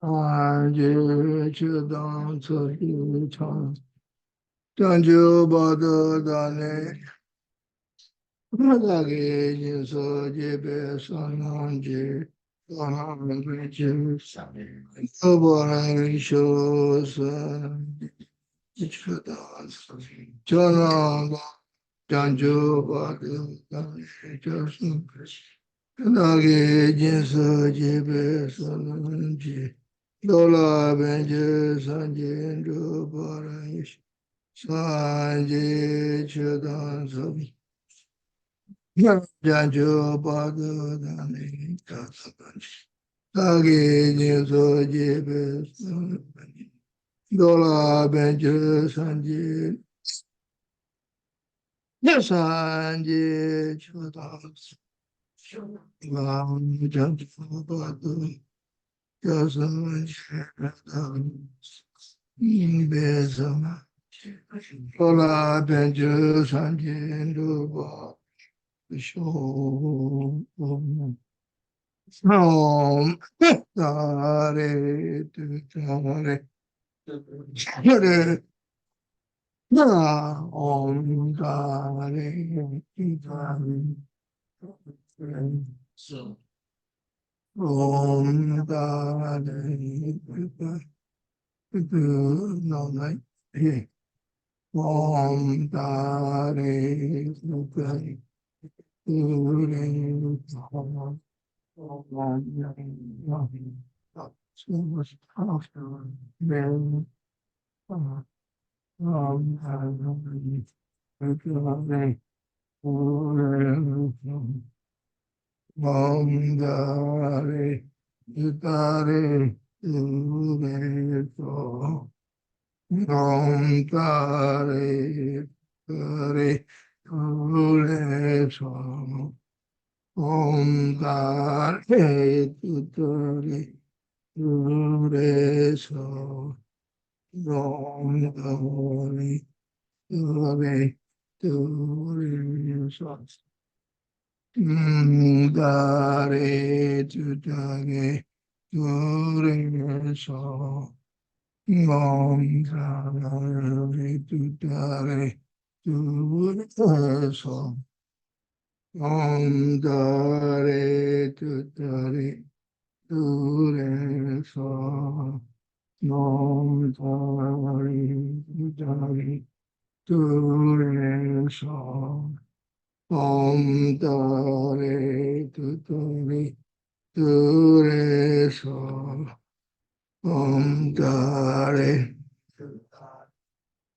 Sangye chedang tsohi chang. Chanjo bada dane. Madage jinso jebe sananje. Sanam gweche. Obaran sho san. Chedang tsohi. Chanang. Chanjo bada dane. Chasun. Madage jinso jebe sananje. Dola benje sanje ndo parayish sanje chedan sabi janjo bado dani kasabanji tage nyezo jebe sanji dola benje sanje sanje chedan lam janjo bado kasanje chedan Bezama. Ola benjo sanjendo ba sho om dare tu dare dare na om dare tu dare om dare tu dare no night Om Tare Sukha Ure Om So much after then Om Tare Sukha Ure Om Tare Sukha Ure So Om Tare Tare Ure So Om Tare Tare Ure So Om Tare Tare Ure So Dare Tare Ure So Om Dare Dare Dure So Om Dare Dare Dure So Om Dare Dare Dure So Om Dare Dare Dure So Om Dare Dure Om Om Dare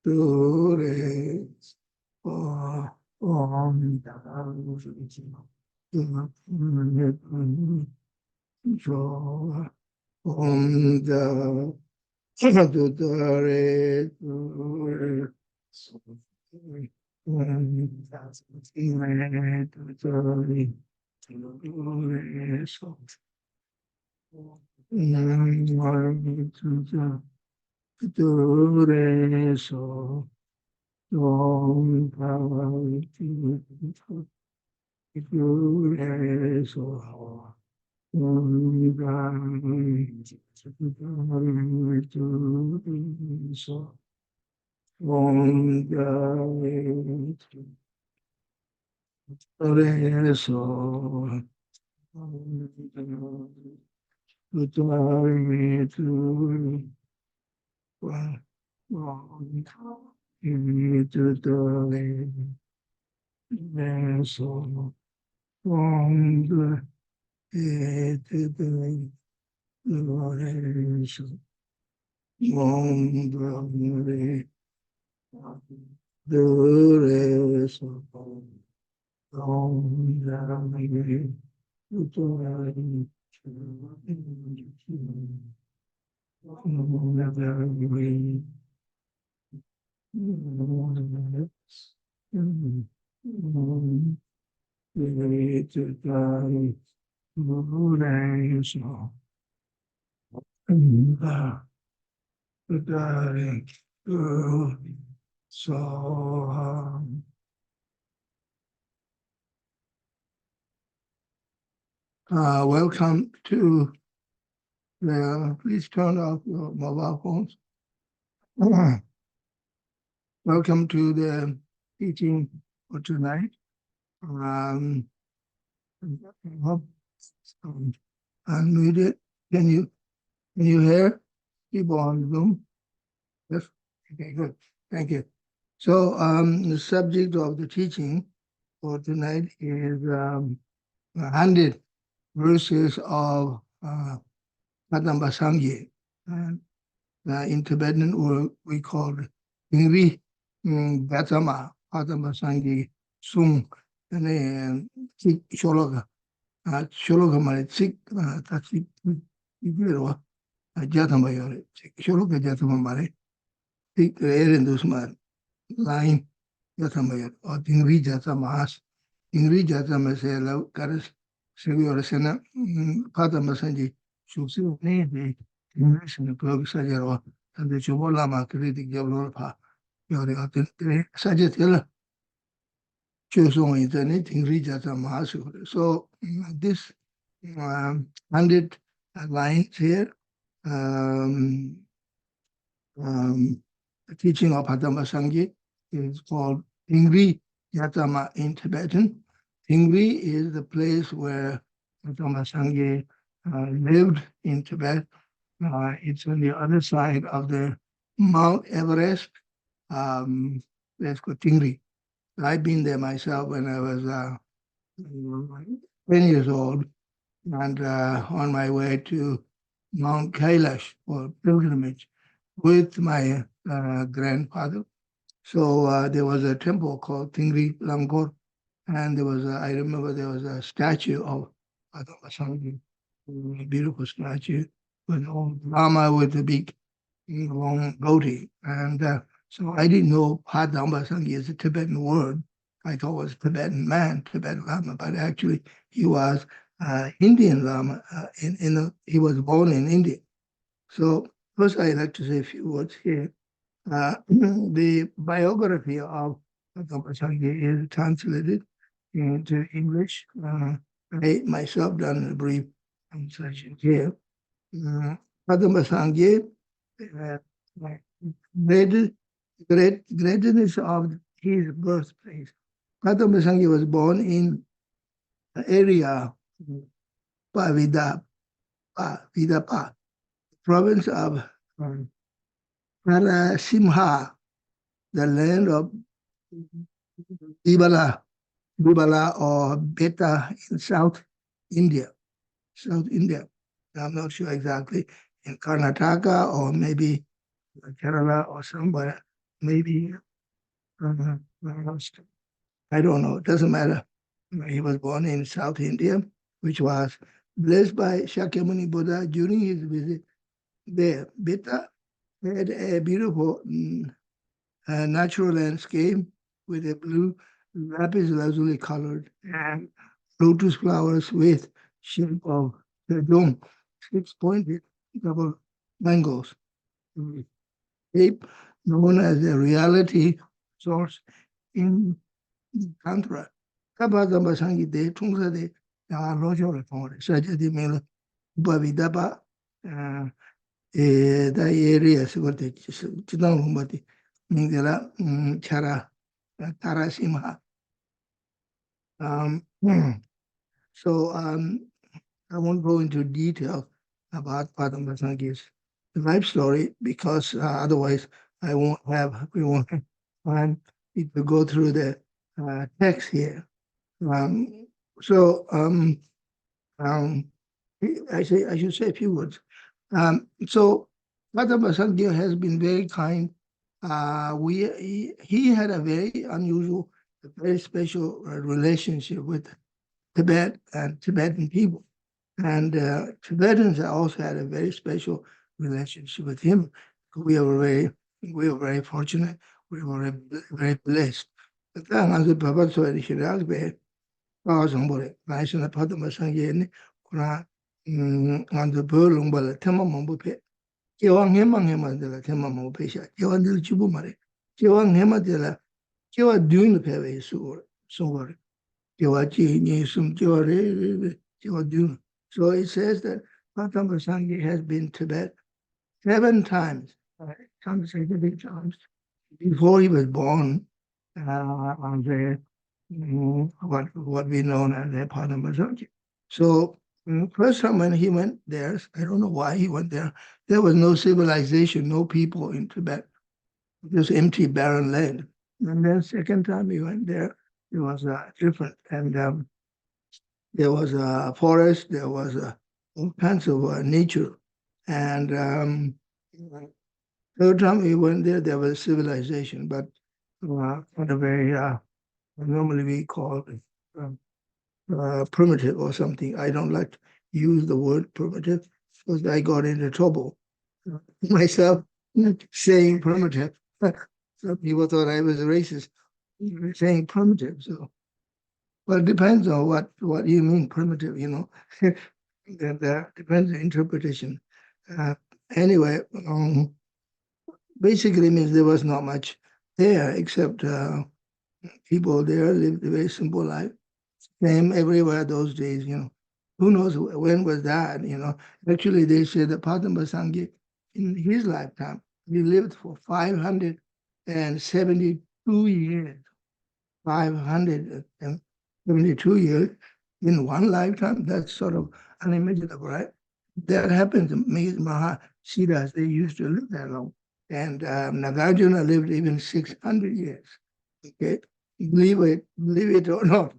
Dure Dure Om Bhagavati Pureso Om Bhagavati Pureso Om Bhagavati Pureso Pureso Om Pureso Om the Lorenzo Om the Lorenzo Om the So, welcome to Please turn off your mobile phones. Welcome to the teaching for tonight. I hope unmuted. Can you hear people on Zoom? Yes. Okay, good. Thank you. So the subject of the teaching for tonight is 100 verses of Padampa Sangye. And in Tibetan we call it Ingri Gatama Padampa Sangye Sung. And Sik Shologa. Shologa Mare Sik Tatsik Igero Jatama Yore. Shologa Jatama Mare. Sik Erendus Mare. Line Jatama or Ingri Jatama Ingri Jatama se la Karas Sigur Sena Padampa Sangye Shuksi Ne. English and the Plug Sajaro and the Chubolama critic Jablorpa. Yori Sajatilla Chusong is anything reach as a masu. So this 100 lines here, the teaching of Padampa Sangye is called Tingri Yatama in Tibetan. Tingri is the place where Padampa Sangye lived in Tibet. It's on the other side of the Mount Everest. That's called Tingri. I've been there myself when I was 10 years old, and on my way to Mount Kailash for pilgrimage with my grandfather. So there was a temple called Tingri Langkor, and I remember there was a statue of Padampa Sangye, a beautiful statue with an old Lama with a big long goatee. And so I didn't know Padampa Sangye is a Tibetan word. I thought it was Tibetan man, Tibetan Lama, but actually he was Indian Lama. He was born in India. So first I'd like to say a few words here. The biography of Padampa Sangye is translated into English. I myself done a brief translation here. Padampa Sangye, greatness of his birthplace. Padampa Sangye was born in the area Vidapa, province of Parasimha, the land of Bibala or Beta in South India. I'm not sure exactly, in Karnataka or maybe Kerala or somewhere, maybe I don't know, it doesn't matter. He was born in South India, which was blessed by Shakyamuni Buddha during his visit there. Beta had a beautiful natural landscape with a blue lapis lazuli colored and lotus flowers with shape of the dome, 6-pointed double mangoes. Shape known as the reality source in Tantra. Padampa Sangye de Tungsa de Lojo Reform, Saja de Mela, Bavidapa, the areas what the Chidang Lumbati, Mingela, Chara, Tarasimha. So I won't go into detail about Padampa Sangye's life story because otherwise we won't have time to go through the text here. I should say a few words. So Padampa Sangye has been very kind. He had a very unusual, very special relationship with Tibet and Tibetan people. And Tibetans also had a very special relationship with him. We were very fortunate. We were very blessed. Padampa Sangye kuna ando bolong bala tema mambo pe kewa ngema de la tema mambo pe sha kewa de chubu mare kewa ngema de la kewa doing the pe so kewa chi ni sum kewa re kewa doing. So it says that Padampa Sangye has been to Tibet 7 times, some say 3 times, before he was born on the what we know as the Padampa Sangye. So first time when he went there, I don't know why he went there. There was no civilization, no people in Tibet, just empty, barren land. And then second time he went there, it was different. And there was a forest, there was all kinds of nature. And third time we went there, there was civilization, but not a very, normally we call it primitive or something. I don't like to use the word primitive because I got into trouble myself saying primitive. Some people thought I was a racist saying primitive. So, well, it depends on what you mean primitive, you know. That depends on interpretation. Uh, anyway, basically means there was not much there except people there lived a very simple life. Same everywhere those days, you know. Who knows when was that, you know? Actually, they say that Padampa Sangye, in his lifetime, he lived for 572 years. 572 years in one lifetime. That's sort of unimaginable, right? That happens to Mahasiddhas. They used to live that long. And Nagarjuna lived even 600 years. Okay, believe it or not.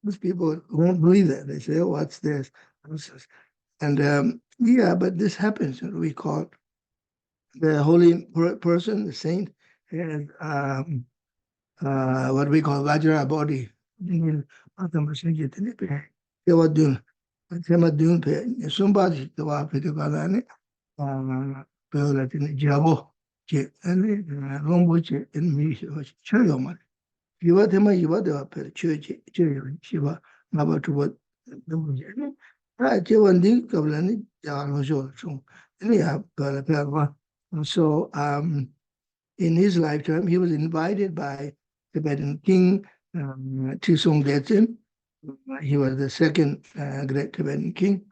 Most people won't believe that. They say, "Oh, what's this?" And yeah, but this happens. We call the holy person, the saint, has what we call Vajra body. Somebody the Wapitikalani, Pelatin Jabo, and Romboche, and me, Chayoman. Yivatema Yivada per church, Shiva, Naba to what the Mujani. I tell one thing, Kablani, Jalo, so anyhow, so in his lifetime, he was invited by Tibetan king Chisung Detsen. He was the second great Tibetan king.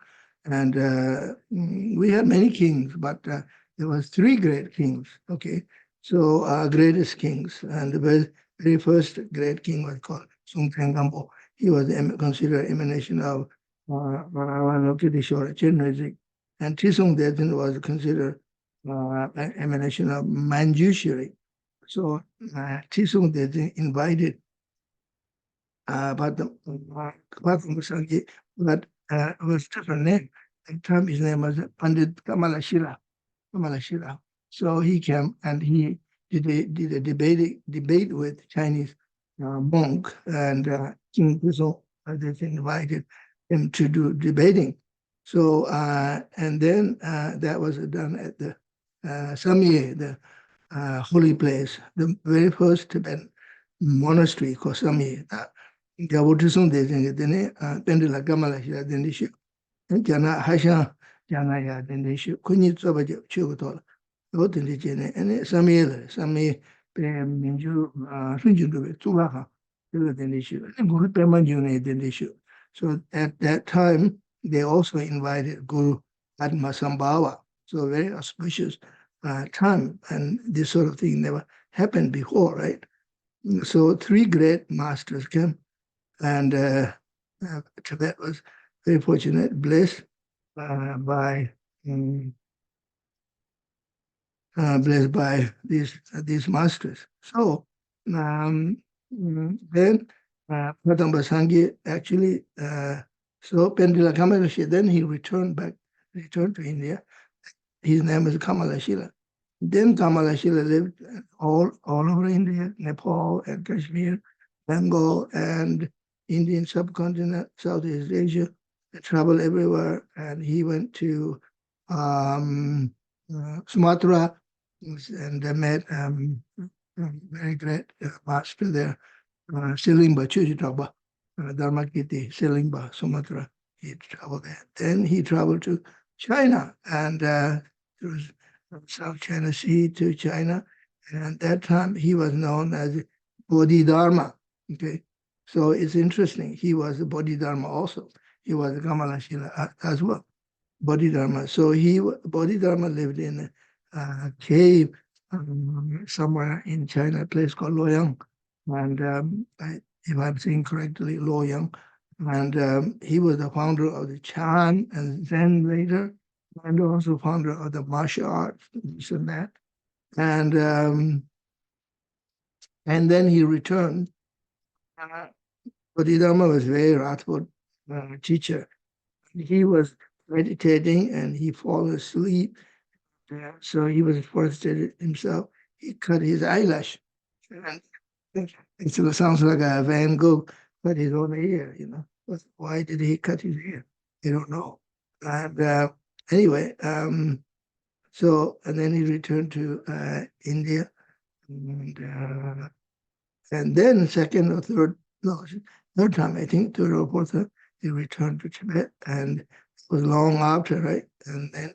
And we had many kings, but there was 3 great kings, okay? So our greatest kings. And the very first great king was called Sung Gampo. He was considered emanation of Lokitishwara Chenrezig. And Chisung Detsen was considered emanation of Manjushri. So Chisung Detsen invited Padampa Sangye, but it was a different name. At the time, his name was Pandit Kamalashila. So he came and he did a debate with Chinese monk, and King Puzo invited him to do debating. So and then that was done at the Sangye, the holy place, the very first Tibetan monastery called Sangye. Jabotisung de Dene, Pendula Gamala, Denishu, and Jana Hasha, Jana Ya Denishu, Kunitsoba Chugotola, Rotindigene, and Sami Minju, Sunjundu, Tuvaha, Denishu, and Guru Pemanjune Denishu. So at that time, they also invited Guru Padmasambhava. So very auspicious time, and this sort of thing never happened before, right? So 3 great masters came. And Tibet was very fortunate, blessed by these masters. So then Padampa Sangye actually so Pendula Kamalashila. Then he returned to India. His name is Kamalashila. Then Kamalashila lived all over India, Nepal and Kashmir, Bengal and Indian subcontinent, Southeast Asia. He traveled everywhere, and he went to Sumatra and met very great master there, Silingba Chujitaba, Dharmakiti, Silingba, Sumatra. He traveled there. Then he traveled to China, and from South China Sea to China. And at that time, he was known as Bodhidharma. Okay, so it's interesting. He was a Bodhidharma also. he was Kamalashila as well, Bodhidharma. So Bodhidharma lived in a cave somewhere in China, a place called Luoyang. And if I'm saying correctly, Luoyang. And he was the founder of the Chan and Zen later, and also founder of the martial arts, this and that. And then he returned. Bodhidharma was a very wrathful teacher. He was meditating and he fell asleep. So he was frustrated himself. He cut his eyelash. And it sort of sounds like a Van Gogh cut his own ear, you know. But why did he cut his ear? I don't know. And anyway, and then he returned to India. And then second or third, no, third time, I think, third or fourth time, he returned to Tibet. And it was long after, right? And then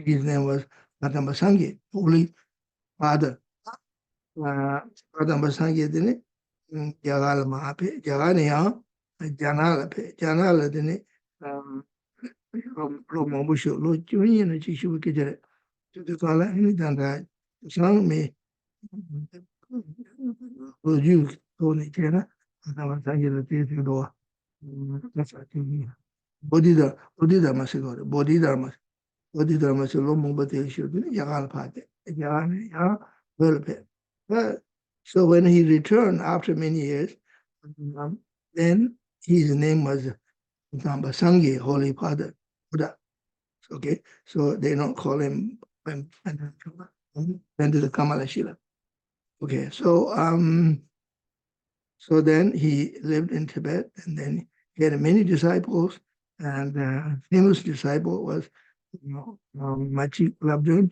his name was Padampa Sangye, Holy Father. Padampa Sangye dine, Jagala Mahape, Jagani yang, Janala Pe, Janala dine, Lo Mabusho, Lo Junior, Chishu Kijere, to the Kala, any than Sang me, Lo Ju, Tony Chena, Padampa Sangye, the Theatre Door. That's what you mean. Bodhidharma, Bodhidharma. Bodhidharma lo mungpate shuddhi yagal phate. So when he returned after many years, then his name was Sangye, Holy Father, Buddha. Okay, so they don't call him the Kamala Shila. Okay, so then he lived in Tibet, and then he had many disciples, and famous disciple was Machi Labdun,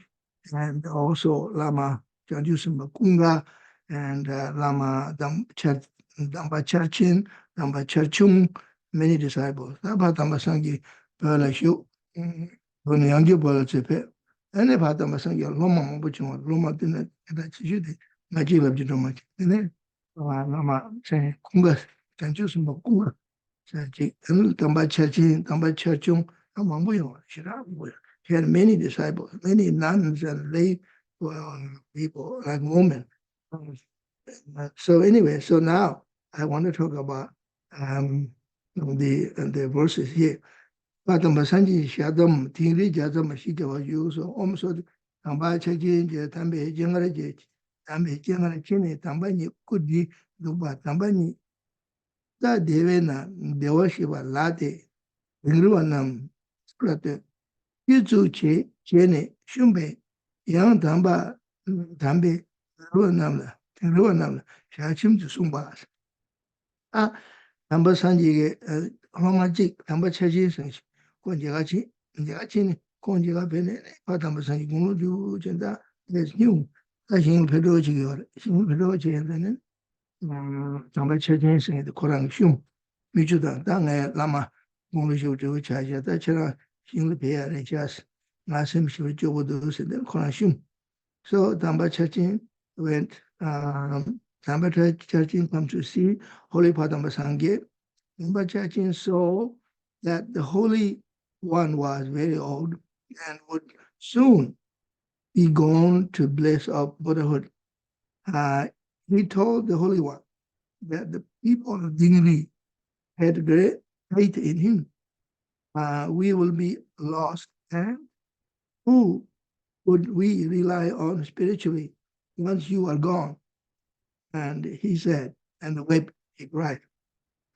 and also Lama Janjusim Kunga, and Lama Damba Charchin, Damba Charchung, many disciples. Damba Sangye Perla Shu, Bunyangi Bola Chepe, and if Damba Sangye Loma Mabuchung, Loma Dinner, and that's usually Machi Labdun. And then Lama say Kunga, Janjusim Kunga, Damba Charchin, Damba Charchung. He had many disciples, many nuns and lay people, like women. So anyway, so now I want to talk about the verses here. Padampa Sangye Shadam Tingri Jadam Shikawa Yu, so almost Tamba Chajin, Tambe Jangara, Tambe Jangara Chine, Tambani could be Duba Tambani. That Devena, Devashiva Late, Niruanam, Sprate. Yuzu che chene shumbe yang damba dambe ruwa namla shachim tu sumba a damba sanji ge homa jik damba chaji sanji konjega chi ni konjega bene pa damba sanji gunu ju jenda les new a shin pedo chi ge shin pedo chi ne damba chaji sanji de korang shum mi ju da lama gunu ju ju cha ja da chira shin le ya re jas Nasim Shiva Jobodos and then Konashim. So Damba Chachin went, Damba Chachin come to see Holy Padampa Sangye. Damba Chachin saw that the Holy One was very old and would soon be gone to bliss of Buddhahood. He told the Holy One that the people of Dingri had great faith in him. We will be lost, and who would we rely on spiritually once you are gone? And he said, and the whip he cried.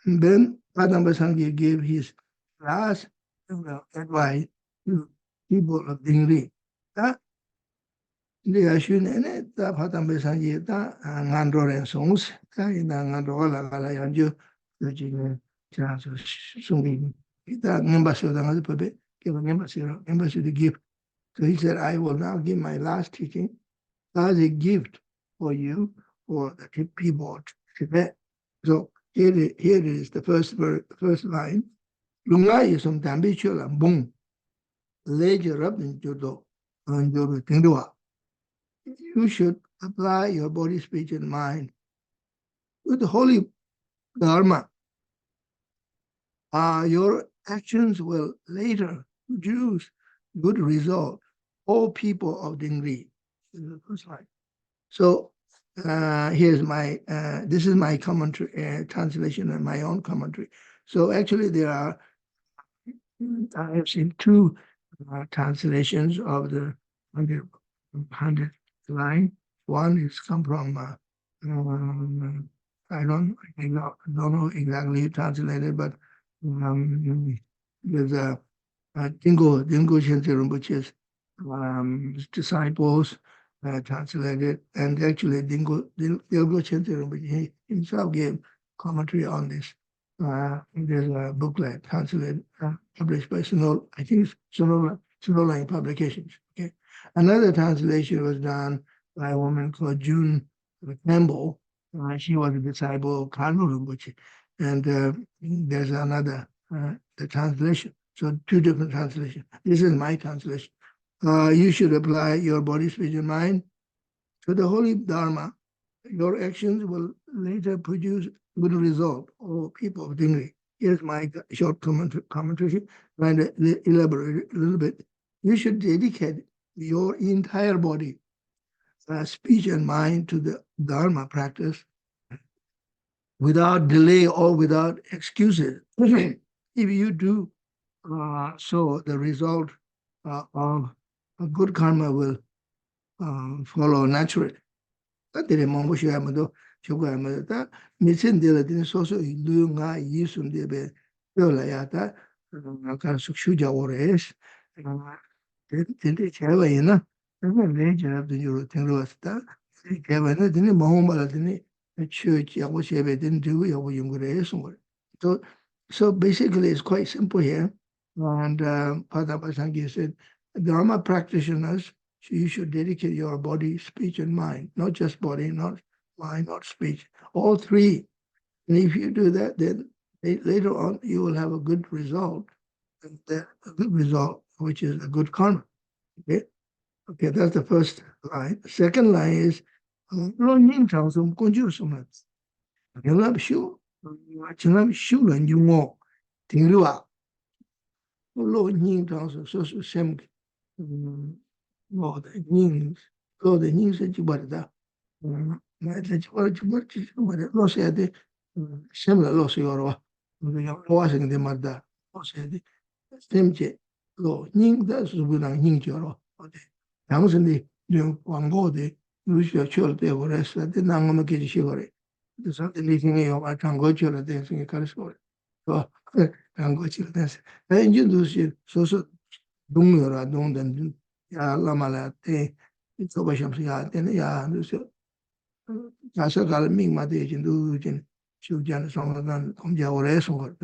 And then Padampa Sangye gave his last advice to people of Dingri. That they should and that Padampa Sangye that ngandro and songs in the ngandro la yanju the chance of sunging. That membership of the puppet give a membership to give. So he said, I will now give my last teaching as a gift for you, for the people of Tibet. So here it is the first line. Lungai is some dambichul and boom. Ledger up in judo and your you should apply your body, speech, and mind with the holy Dharma your actions will later produce good result. All people of degree. This is the first line. So here's my, this is my commentary, translation and my own commentary. So actually there are, I have seen two translations of the 100 line. One is come from, I don't know exactly translated, but there's a Dingo Shense Rinpoche's disciples translated, and actually Dingo Shense Rinpoche himself gave commentary on this. There's a booklet translated, published by I think it's Snowline Publications. Okay, another translation was done by a woman called June Campbell. She was a disciple of Karno Rinpoche, and there's another the translation. So two different translations. This is my translation. You should apply your body, speech, and mind to the holy Dharma. Your actions will later produce good result. Or people of dignity. Here's my short commentary, trying to elaborate a little bit. You should dedicate your entire body, speech, and mind to the Dharma practice without delay or without excuses. If you do so, the result of a good karma will follow naturally. That's mambo shiyamado, shukayamado. That mitsin dela dini soso ilu nga yisum debe yola yata kan sukshuja ores. Dini chewa ina, dini leji rabdi yuru tingro wasta. Dini chewa ina, dini mahombala dini church yawo shebe dini digu yawo yungure esungore. So basically it's quite simple here. And Padampa Sangye said, Dharma practitioners, you should dedicate your body, speech, and mind, not just body, not mind, not speech, all three. And if you do that, then later on you will have a good result, and a good result, which is a good karma. Okay, that's the first line. The second line is, lo ning chang sum gong ju sum le, yin lam xiu, qing lam xiu len yung mo, ting lu a, lo ning chang sum so su sem, lo de ning se ji bar da, ma de ji bar ji bar lo se de, sem la lo se yor wa, lo wa se de mar da, lo se de, sem je, lo ning da su bu nang ning yor wa, yang se de, yung wang go de, lu xue chol de wo re sa de nang ma ge ji xi wo re. The something leaking in your tango children dancing a color story. So, tango children. And you do see so dung or dung than ya lamala, it's over some ya, then ya, Casa Galaming, my age and do Chu Jan song than Comja or Esor.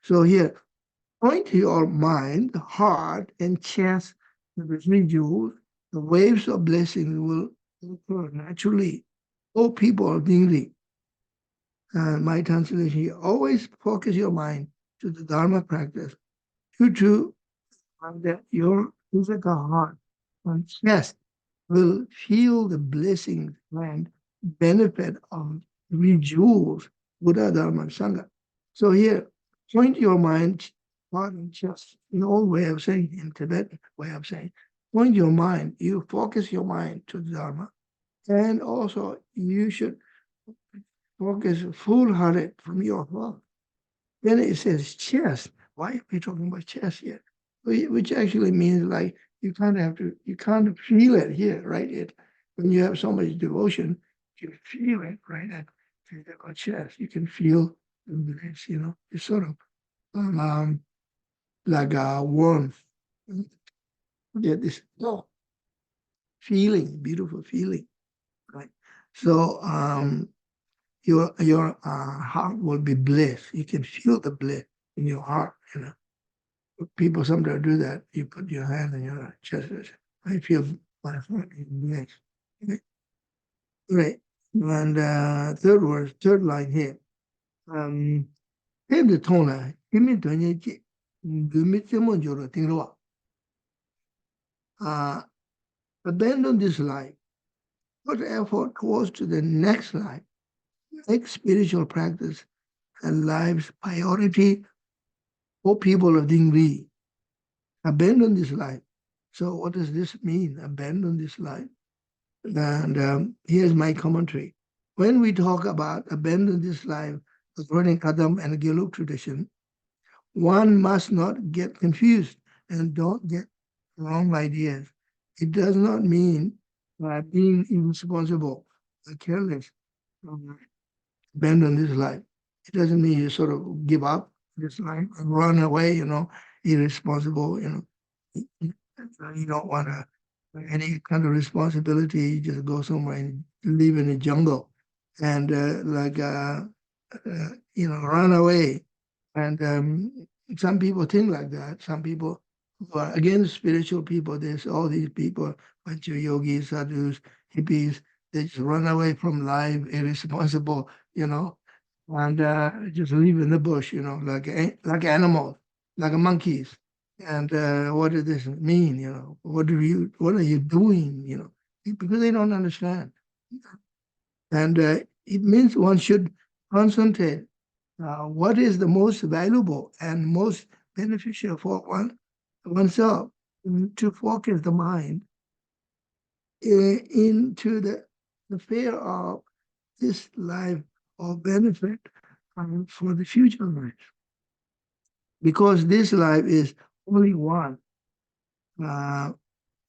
So here, point to your mind, heart, and chest with the three jewels. The waves of blessings will occur naturally. All people are dignity. My translation here, always focus your mind to the Dharma practice. You too, that your physical heart and chest will feel the blessings and benefit of three jewels, Buddha, Dharma, and Sangha. So here, point your mind, heart, and chest, an old way of saying, in Tibetan way of saying, point your mind, you focus your mind to the Dharma, and also you should focus full-hearted from your heart. Then it says chest. Why are we talking about chest here? Which actually means like you kind of feel it here, right? When you have so much devotion, you feel it, right? At physical chest, you can feel this, it's sort of like a warmth. Yeah, this feeling, beautiful feeling, right? So your heart will be blessed. You can feel the bliss in your heart, People sometimes do that. You put your hand on your chest. I feel my heart is blessed. Okay. Right. And third line here. Head the tone, give me to abandon this life. Put effort towards to the next life. make spiritual practice and life's priority for people of Dingri. Abandon this life. So what does this mean? Abandon this life. And here's my commentary. When we talk about abandon this life, according to Padampa and Gelug tradition, one must not get confused and don't get wrong ideas. It does not mean being irresponsible or careless, abandon this life. It doesn't mean you sort of give up this life and run away, irresponsible, you don't want to any kind of responsibility. You just go somewhere and live in the jungle and run away. And some people think like that. Some people who are against spiritual people, there's all these people, bunch of yogis, sadhus, hippies, they just run away from life, irresponsible, and just live in the bush, like animals, like monkeys. And what does this mean? What are you doing? Because they don't understand. And it means one should concentrate what is the most valuable and most beneficial for oneself, to focus the mind into the fear of this life of benefit for the future life. Because this life is only one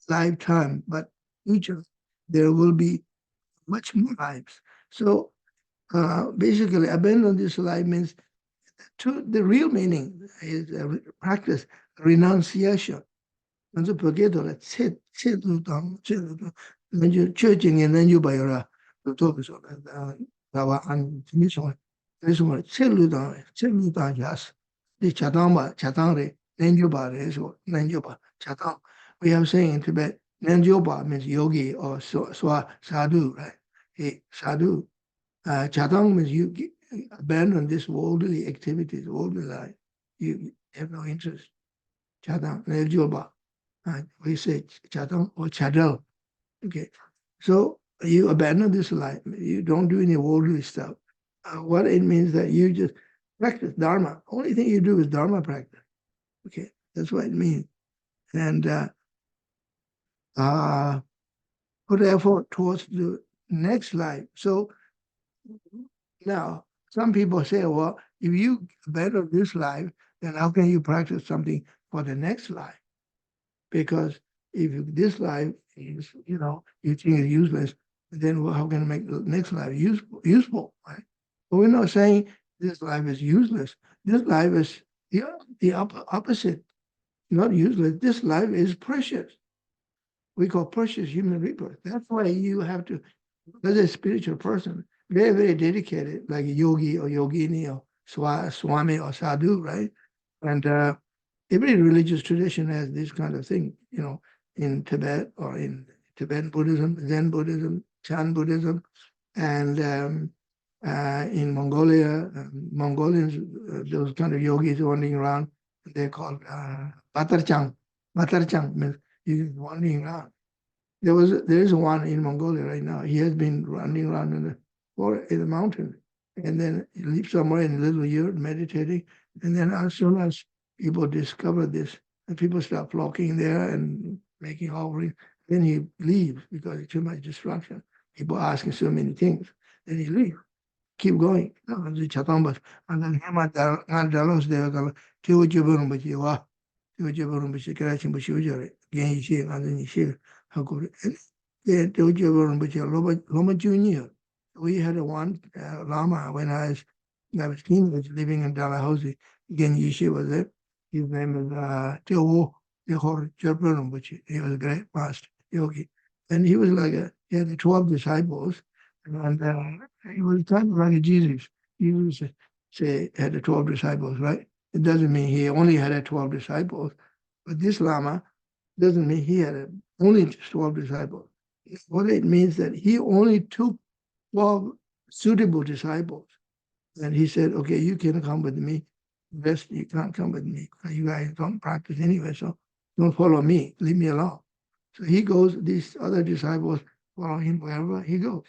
lifetime, but future there will be much more lives. So basically, abandon this life means the real meaning is practice renunciation. And so forget all that. Then you churching and then you buy a talk so and this one. This one, yes. The Chatang, then you buy it, then you buy Chatang. We have saying in Tibet, Nanjoba means yogi or sadhu, right? Hey, sadhu. Chatang means you abandon this worldly activities, worldly life. You have no interest. Chatang, Nanjoba. We say Chatang or Chadal. Okay. So you abandon this life. You don't do any worldly stuff. What it means that you just practice Dharma. Only thing you do is Dharma practice. Okay. That's what it means. And put effort towards the next life. So now some people say, well, if you abandon this life, then how can you practice something for the next life? Because if this life is, you think is useless, then how can you make the next life useful, right? But we're not saying this life is useless. This life is the opposite, not useless. This life is precious. We call precious human rebirth. That's why you have to, as a spiritual person, very, very dedicated, like a yogi or yogini or swami or sadhu, right? And every religious tradition has this kind of thing, in Tibet or in Tibetan Buddhism, Zen Buddhism, Chan Buddhism, and in Mongolia, Mongolians, those kind of yogis wandering around, they're called Batarchang. Batarchang means you're wandering around. There is one in Mongolia right now. He has been running around in the mountain, and then he lives somewhere in a little yurt meditating. And then as soon as people discover this, and people start flocking there and making offerings, then he leaves because it's too much distraction. People asking so many things. Then he leaves. Keep going. And then him and Dalos there go, "Kiwa Jibu Rinpoche, wa. Kiwa Jibu Rinpoche, Karachi Rinpoche, Ujare, Gen Yishi, and then Yishi, Hakuri." Then Kiwa Jibu Rinpoche, Loma Junior. We had one Lama when I was teenage living in Dalhousie. Gen Yishi was there. His name is Tewo Dehor Jibu Rinpoche. He was a great master yogi. And he was he had 12 disciples. And he was kind of like a Jesus. Jesus had the 12 disciples, right? It doesn't mean he only had 12 disciples, but this Lama doesn't mean he had only 12 disciples. What it means that he only took 12 suitable disciples. And he said, okay, you can come with me. The rest, you can't come with me. You guys don't practice anyway, so don't follow me. Leave me alone. So he goes, these other disciples follow him wherever he goes.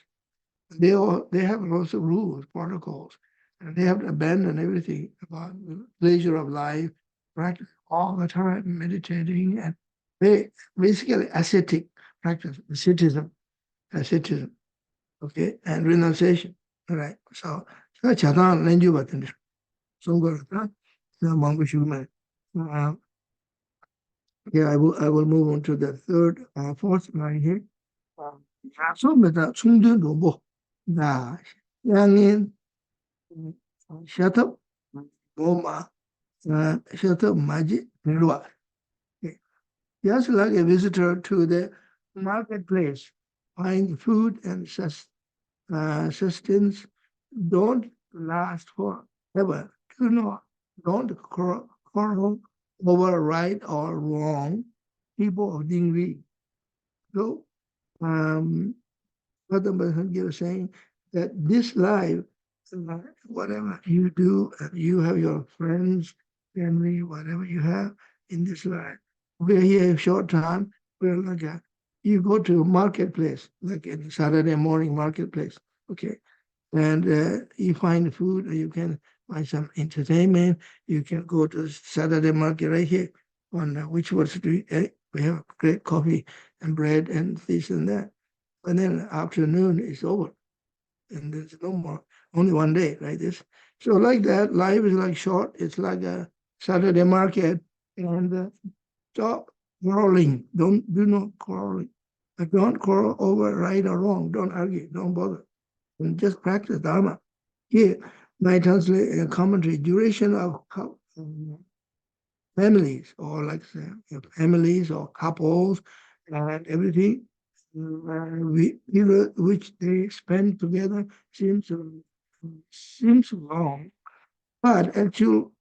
They have lots of rules, protocols, and they have to abandon everything about the pleasure of life, practice all the time, meditating, and they basically ascetic practice, asceticism, okay, and renunciation. All right. So Chatan Lenju Batan, Songorata, Mongo Shuman. Yeah, I will move on to the fourth line here. 야소매다 충전 로보. 나 양인 셔터 뭐마 셔터 마지 들어와. Just like a visitor to the marketplace, find food and sustenance don't last forever. Don't quarrel over right or wrong. People of Dingri. So, Padampa Sangye was saying that this life, whatever you do, you have your friends, family, whatever you have in this life. We're here a short time. We're like you go to a marketplace, like in Saturday morning marketplace, okay, and you find food, or you can find some entertainment. You can go to Saturday market right here on Whichwood Street. We have great coffee and bread and this and that. And then afternoon is over, and there's no more. Only one day, right? So like that. Life is like short. It's like a Saturday market, and stop quarreling. Do not quarreling. Don't quarrel over right or wrong. Don't argue. Don't bother. And just practice Dharma. Here, my translate commentary: duration of families, or like say, families or couples, and everything period which they spend together seems long, but actual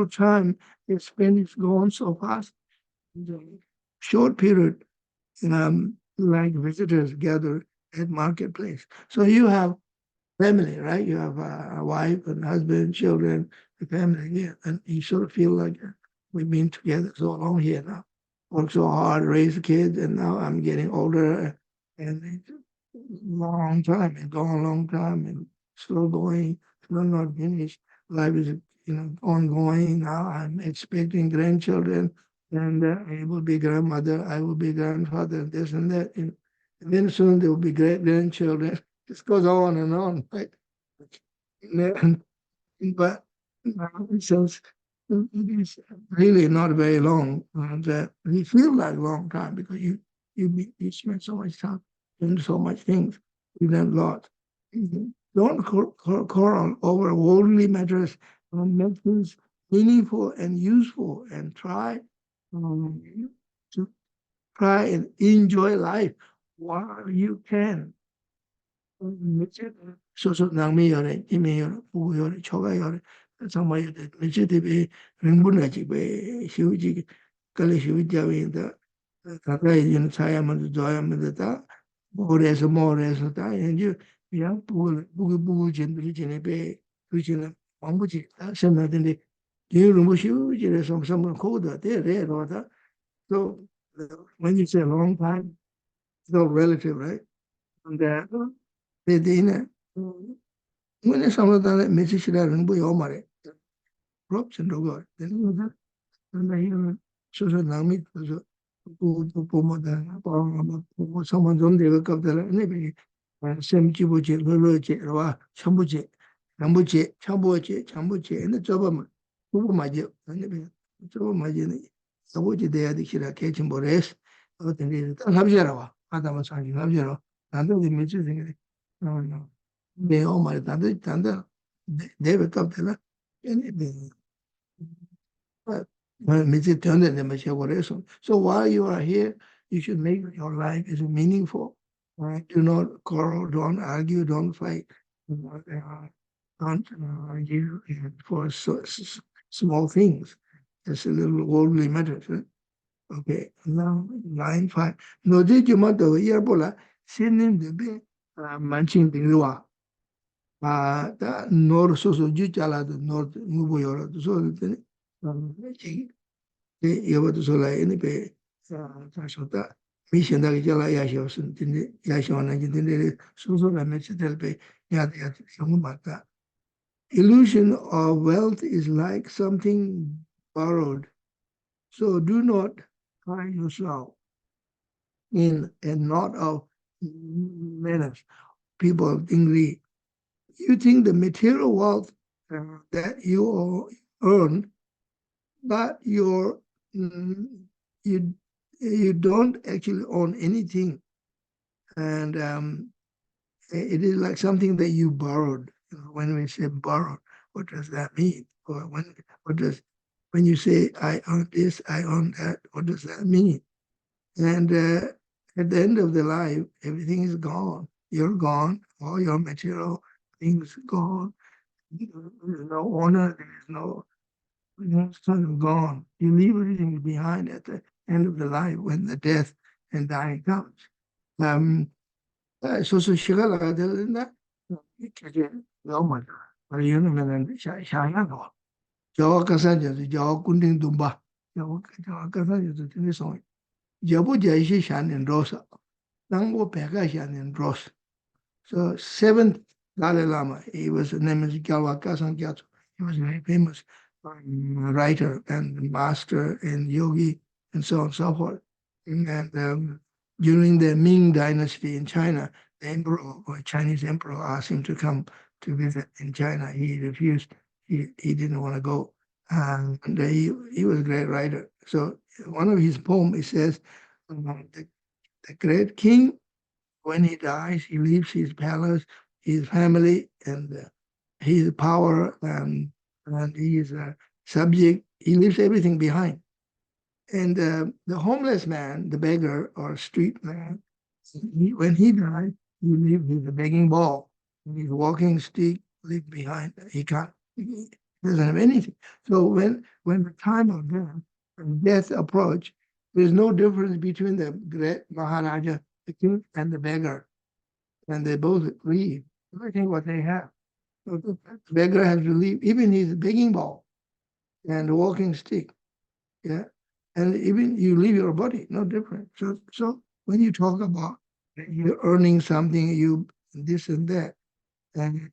time they spend is gone so fast. The short period, like visitors gather at marketplace. So you have family, right? You have a wife and husband, children, the family here, and you sort of feel like we've been together so long here now. Worked so hard, raised kids, and now I'm getting older, and it's a long time, and gone a long time, and still going, still not finished. Life is, ongoing. Now I'm expecting grandchildren, and I will be grandmother, I will be grandfather, this and that, and then soon there will be great grandchildren. This goes on and on, right? And, but since it is really not very long, and we feel like a long time because you spend so much time doing so much things. You learn a lot. Don't quarrel over worldly matters. Make things meaningful and useful, and um, to try and enjoy life while you can. 소소 낭미열에 이메열 부여를 초가열에 정말 미치되게 링분하지 왜 휴지 깔래 휴지하면다 가까이 있는 차야만 좋아하면 다 모래서 다 이제 그냥 부고 전들이 전에 배 그지는 왕부지 다 생각하는데 이런 뭐 휴지에서 some code there so when you say long time it's all relative, right? And then when someone message that boy omare props and rogo then and so nami so pomo da someone on the wake up the maybe sem chibuche loloche wa chambuche chambuche and the job bubu maje and job maje ni saboji de adi kira catching bores o tende ta labjara wa adama sangi labjara nando the message no they all my tanda they wake up there and so while you are here, you should make your life is meaningful. Right? Do not quarrel, don't argue, don't fight. Don't argue for small things. It's a little worldly matters. Right? Okay, now line 5. No, did you want to hear Bola? Sending the big manching the Lua. 다 nor soso ju chala de nor ngubo yoro so de chi de yewa de sola ene pe sa sota mi shenda ki jala ya shio sun, tindi ya shio na ki tindi susu la me chitel pe ya shungu mata. Illusion of wealth is like something borrowed. So do not tie yourself in a knot of menace. People think you think the material wealth that you earn, but you you don't actually own anything, and it is like something that you borrowed. When we say borrowed, what does that mean? Or when you say I own this, I own that, what does that mean? And at the end of the life, everything is gone. You're gone. All your material things gone. There's no honor. There's no. It's sort of gone. You leave everything behind at the end of the life when the death and dying comes. Um, 소수 시간을 되는데 이렇게 너무 이유는 샤야노. 저 가산저도 저 군딩 둠바. 저 가산저도 되게 소. 여보 제시 샤는 로사. 당고 배가 샤는 로스. So seventh Dalai Lama, he was his name is Gyalwa Kasang Gyatso. He was a very famous writer and master and yogi and so on and so forth. And during the Ming Dynasty in China, the emperor or Chinese emperor asked him to come to visit in China. He refused. He didn't want to go. And he was a great writer. So one of his poems, he says, the great king when he dies, he leaves his palace, his family, and his power, and he is a subject. He leaves everything behind. And the homeless man, the beggar or street man, when he dies, he leaves his begging bowl, his walking stick, leave behind. He doesn't have anything. So when the time of death approach, there's no difference between the great Maharaja, the king, and the beggar. And they both leave everything what they have. So the beggar has to leave even his begging bowl and walking stick. Yeah. And even you leave your body, no different. So when you talk about you're earning something, you this and that, and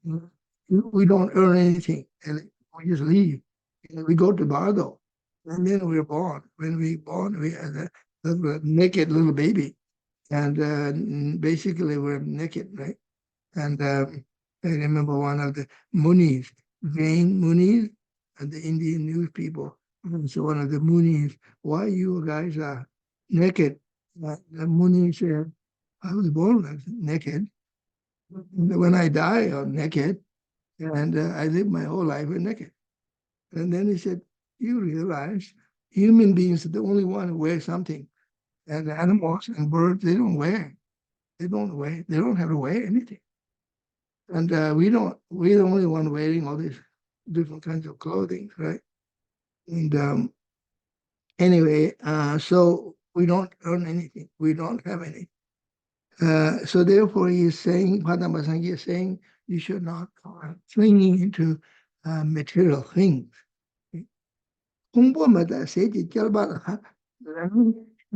we don't earn anything, and we just leave. And we go to Bardo, and then we're born. When we born, we are a naked little baby, and basically we're naked, right? And I remember one of the Munis, Jain Munis, and the Indian news people. So one of the Munis, why you guys are naked? The Muni said, I was born naked. When I die, I'm naked. And I live my whole life naked. And then he said, you realize human beings are the only one who wear something. And animals and birds, they don't wear. They don't wear. They don't have to wear anything. And we're the only one wearing all these different kinds of clothing, right? And anyway, so we don't earn anything. We don't have any. So therefore, he's saying, Padampa Sangye is saying, you should not clinging into material things. 공부마다 세지 결과가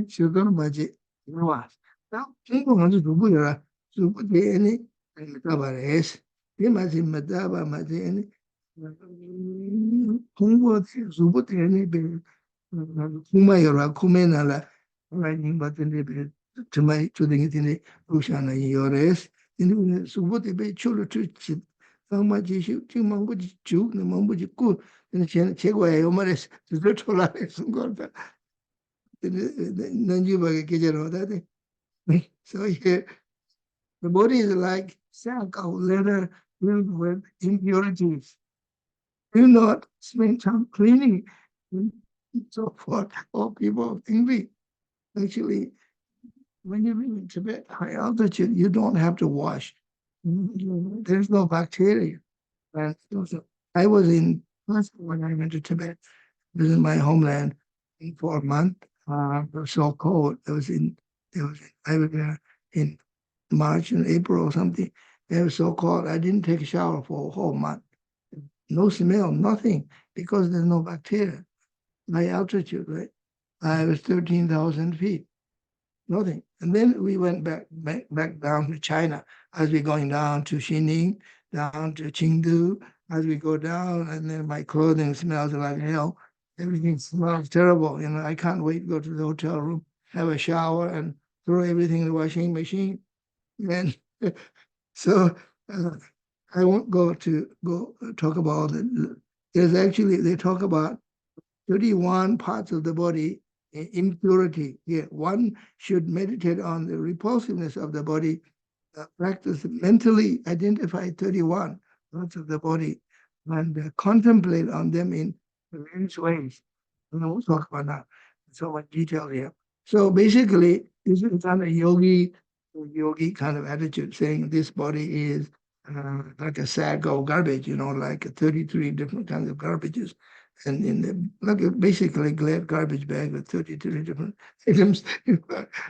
지금 뭐지 와 공부하는 누구야 누구들이 메타바레스 이 맛이 메타바 맛이 공부 누구들이 구마여라 구매나라 라이닝 받는데 정말 조등이 되네 루시아나 요레스 이는 수보데 배 출을 주지 상마지시 지금 뭐지 주 뭐지 꾸 제거예요 말했어 저 졸라래 순간다 난주바게 계절하다 so here the body is like sack of leather filled with impurities. Do not spend time cleaning and so forth. All people angry. Actually, when you live in Tibet, high altitude, you don't have to wash. There's no bacteria. And so I was in when I went to Tibet, visit my homeland for a month. It was so cold. I was there in March and April or something. It was so cold. I didn't take a shower for a whole month. No smell, nothing, because there's no bacteria. My altitude, right? I was 13,000 feet. Nothing. And then we went back down to China as we're going down to Xining, down to Chengdu. As we go down, and then my clothing smells like hell. Everything smells terrible. I can't wait to go to the hotel room, have a shower, and throw everything in the washing machine. And so uh, I won't go talk about it. They talk about 31 parts of the body impurity. Yeah, one should meditate on the repulsiveness of the body, practice mentally identify 31 parts of the body, and contemplate on them in various ways. And we'll talk about that in so much detail here. So basically, this is kind of yogi kind of attitude, saying this body is like a sack of garbage, like 33 different kinds of garbages. And like basically a glad garbage bag with 33 different items.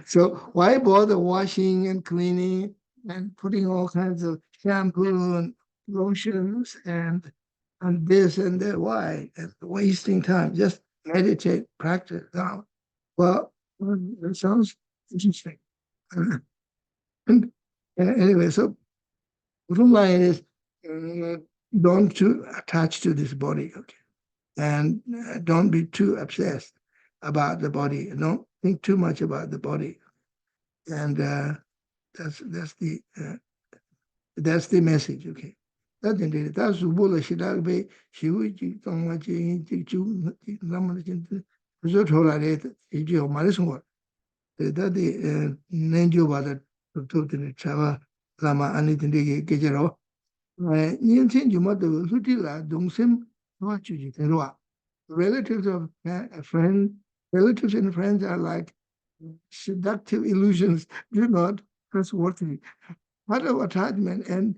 So why bother washing and cleaning and putting all kinds of shampoo and lotions and this and that? Why? And wasting time. Just meditate, practice. Well, that sounds interesting. And anyway, so bottom line is uh, don't too attach to this body, okay? And don't be too obsessed about the body. Don't think too much about the body. And that's the message, okay? That's indeed. That's what she does. Be she would don't want you to number to resort her at it. You marismo. That the name about that to the chava lama anything they get it. Yin Chen Ju Mother Lu Di La Dong Sim Hua Chu Ji Ten Rua. Relatives of a friend, relatives and friends are like seductive illusions, do not trustworthy. Part of attachment and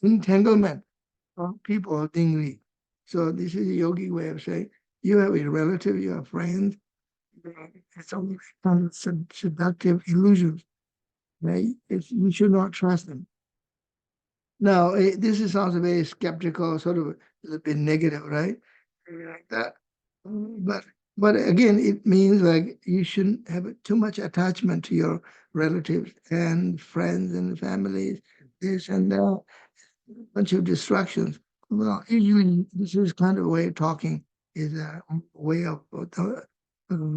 entanglement of people dingly. So this is a yogi way of saying you have a relative, you have friends, it's only kind of seductive illusions. Right? You should not trust them. Now, this sounds very skeptical, sort of a little bit negative, right? Maybe like that. But again, it means like you shouldn't have too much attachment to your relatives and friends and families, this and that, a bunch of distractions. Well, usually this is kind of a way of talking, is a way of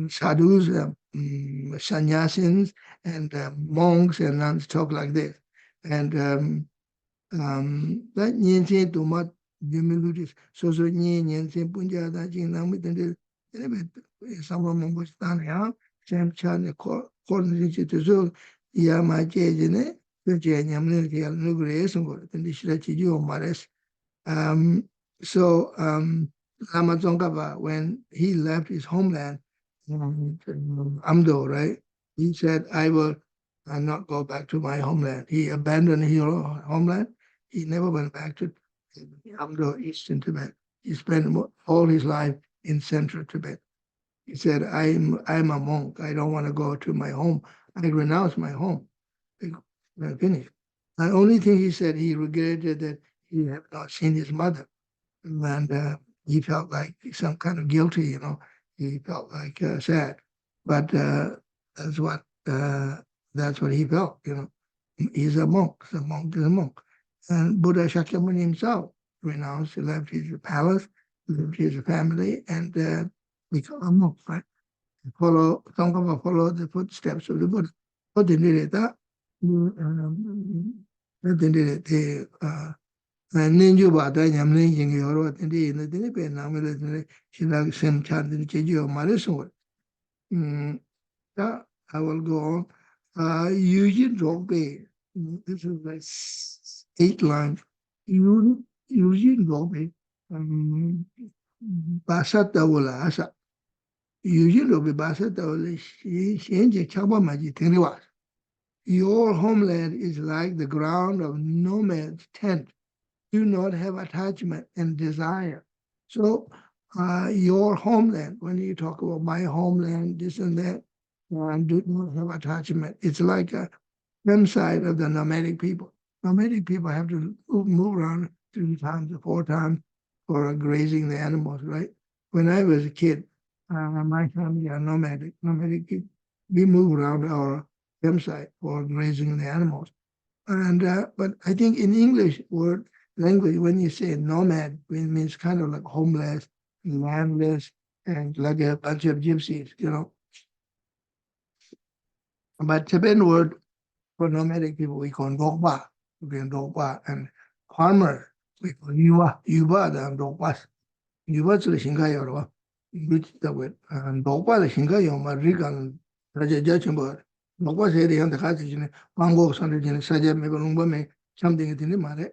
sadhus, sannyasins, and monks and nuns talk like this. And that nyenchen doma yumiludis so nyenchen punja da jing na mi tende anyway sama mambo stan ya chem chan ko ni chi to ya ma je ne je nyam ne ya no gre so go tende shira chi jo mares. um so Lama Tsongkhapa, when he left his homeland Amdo, right, he said, I will not go back to my homeland. He abandoned his homeland. He never went back to Amdo, Eastern Tibet. He spent all his life in Central Tibet. He said, I'm a monk. I don't want to go to my home. I renounce my home. Finished. The only thing he said, he regretted that he had not seen his mother. And he felt like some kind of guilty, He felt like sad. But that's what uh, that's what he felt. He's a monk. So a monk is a monk. And Buddha Shakyamuni himself renounced, he left his palace, left his family, and became a monk, right? Follow the footsteps of the Buddha. What they did that? They did it. Ninju Bada Yamlin Ying Yoro Tindi in the Dinipe Namil, she like Sem Chan in Chiju Marisol. I will go on. Eugene Robe. This is like 8 lines. Eugene Robe. Basata Wula Asa. Eugene Robe Basata Wula, she Chaba Maji Tiniwas. Your homeland is like the ground of nomad's tent. Do not have attachment and desire. So your homeland, when you talk about my homeland, this and that, do not have attachment. It's like a femicide of the nomadic people. Nomadic people have to move around 3 times or 4 times for grazing the animals, right? When I was a kid, my family are nomadic. Nomadic, we move around our campsite for grazing the animals. And but I think in English word language, when you say nomad, it means kind of like homeless, landless, and like a bunch of gypsies, you know. But Tibetan word for nomadic people, we call Dokpa, and farmer, we call Yuba, and Dokpas. Yuba is the Shinga Yorba, which the word, and Dokpa the Shinga Yoma, Rigan, Raja Jachamber. Dokpa say the other Kati, Mango, Sunday, Saja, Megalumba, something in the Mare.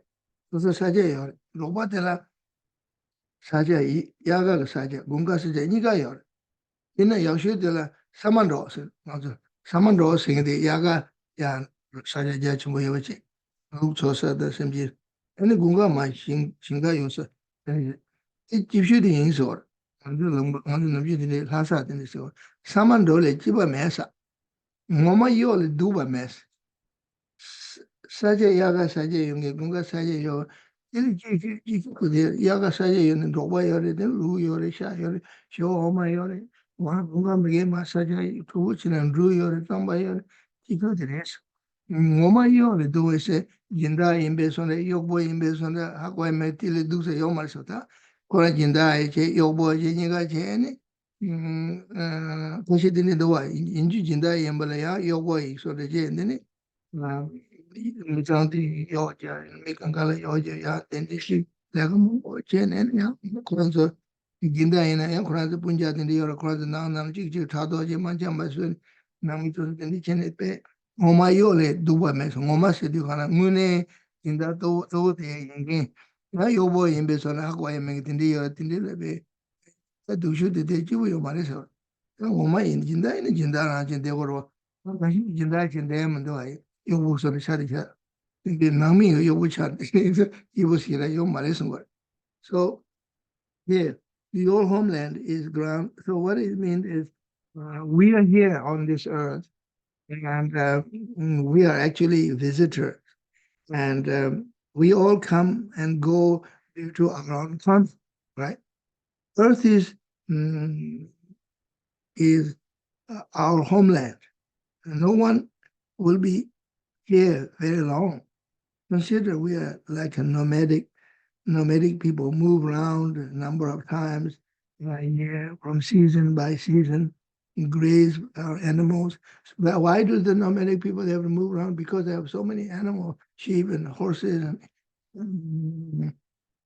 So Saja, Dokpa tela Saja, Yaga Saja, Gunga Saja, Niga Yor. In a Yashu de la Samandros, Samandros sing the Yaga Yan Saja Jachimoyochi, Luxosa, the Semji, and the Gunga my Shinga Yosa. It gives you the insort, and the beauty Lassa in the store. Samandole, Jiba Mesa, Mama Yol, Duba Mess. Saja Yaga Saja Yunga Gunga Saja Yo. Yaga Saja Yun and Doba Yori, then Lu Yori, Sha Yori, Show Oma Yori. Wanga mege masaja tuwuchina ndru yore tamba yore chiko deres. Ngoma yore duwe se jinda imbe sonde yokbo imbe sonde hakwa me tile duse yomar sota. Kora jinda che yokbo che niga che ne. Koshi dini duwa inju jinda yembala ya yokbo ik sonde che ne. Mizanti yoja, mikangala yoja ya dende shi. Lega mo che ne ya. Koranzo ginda ina ya Kurāna punja dindi yora Kurāna nāng chik chik thādo je mancha masu nāmi tu dindi chene pe ngoma yo le duwa me so ngoma se di khana ngune ginda to te yingi na yo bo yimbe so na hakwa yime dindi yora dindi le be ta dushu de de jibu yo mare so ngoma yin jinda na jinde goro na shi jinda jinde mando ai yo bo so na shari sha dindi nāmi yo bo cha yo si la yo mare so yeah, your homeland is ground. So what it means is we are here on this earth, and we are actually visitors, and we all come and go due to our own fun, right? Earth mm, is our homeland. And no one will be here very long. Consider we are like a nomadic people move around a number of times a year from season by season, graze our animals. Why do the nomadic people have to move around? Because they have so many animals, sheep and horses and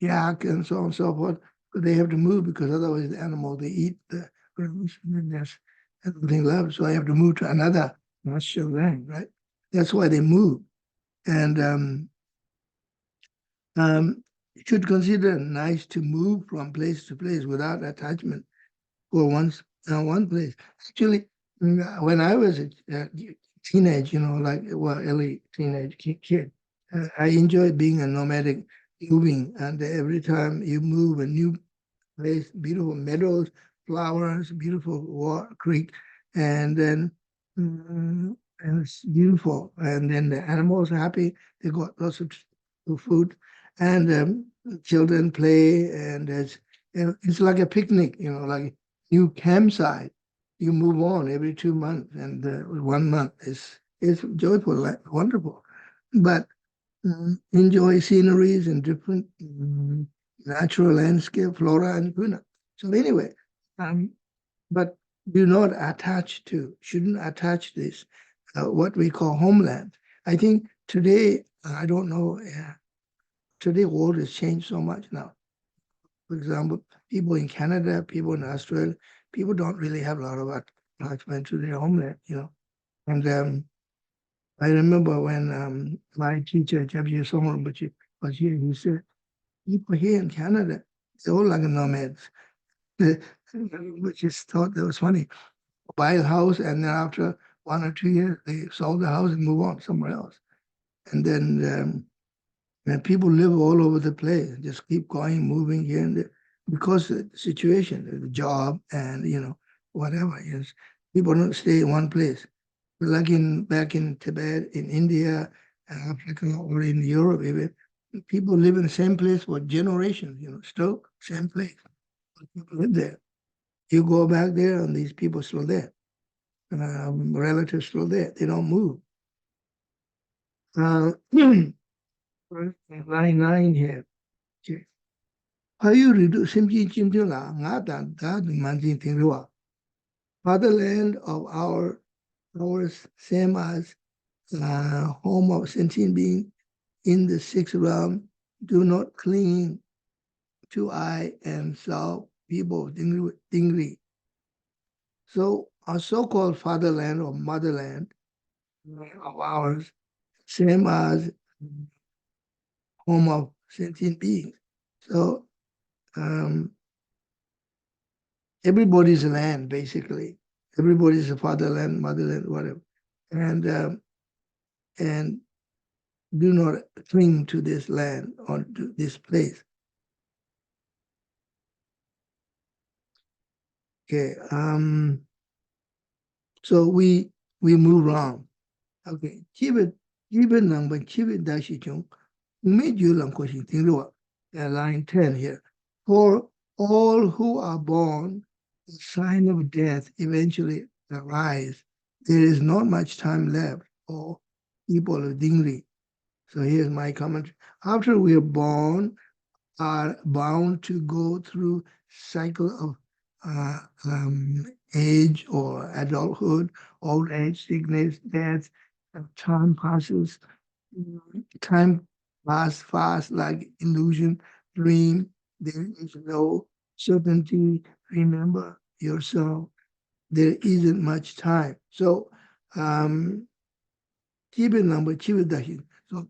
yak and so on and so forth. But they have to move because otherwise the animal, they eat the grass and there's everything left. So I have to move to another pasture land, right? That's why they move. And you should consider nice to move from place to place without attachment for one place. Actually, when I was a teenage, early teenage kid, I enjoyed being a nomadic, moving, and every time you move a new place, beautiful meadows, flowers, beautiful creek, and then and it's beautiful. And then the animals are happy. They got lots of food, and children play, and it's like a picnic, like new campsite. You move on every 2 months, and 1 month is joyful, like, wonderful. But enjoy sceneries and different natural landscape, flora and fauna. So anyway, but shouldn't attach this, what we call homeland. I think today, I don't know, today world has changed so much now. For example, people in Canada, people in Australia, people don't really have a lot of attachment to their homeland, And I remember when my teacher, Jabji Sommer, was here, he said, people here in Canada, they're all like nomads, which is thought that was funny. Buy a house, and then after 1 or 2 years, they sold the house and move on somewhere else. And then and people live all over the place, just keep going, moving here and there, because of the situation, the job, and whatever is. People don't stay in one place. Like back in Tibet, in India, Africa, or in Europe, even, people live in the same place for generations. Still same place. People live there. You go back there, and these people still there. relatives still there. They don't move. Line 9 here. Okay. How you reduce fatherland of ours, same as home of sentient being in the sixth realm, do not cling to I and self, people, dingri. So our so-called fatherland or motherland of ours, same as home of sentient beings. So everybody's land, basically. Everybody's a fatherland, motherland, whatever. And do not cling to this land or to this place. Okay. So we move on. Okay. Keep it number, keep it dashi chung. Made you lang question line 10 here. For all who are born, the sign of death eventually arise. There is not much time left for people of Dingri. So here's my comment. After we are born, are bound to go through cycle of age or adulthood, old age, sickness, death. Time passes. Time passes fast like illusion, dream. There is no certainty. Remember yourself. There isn't much time. So, number, so the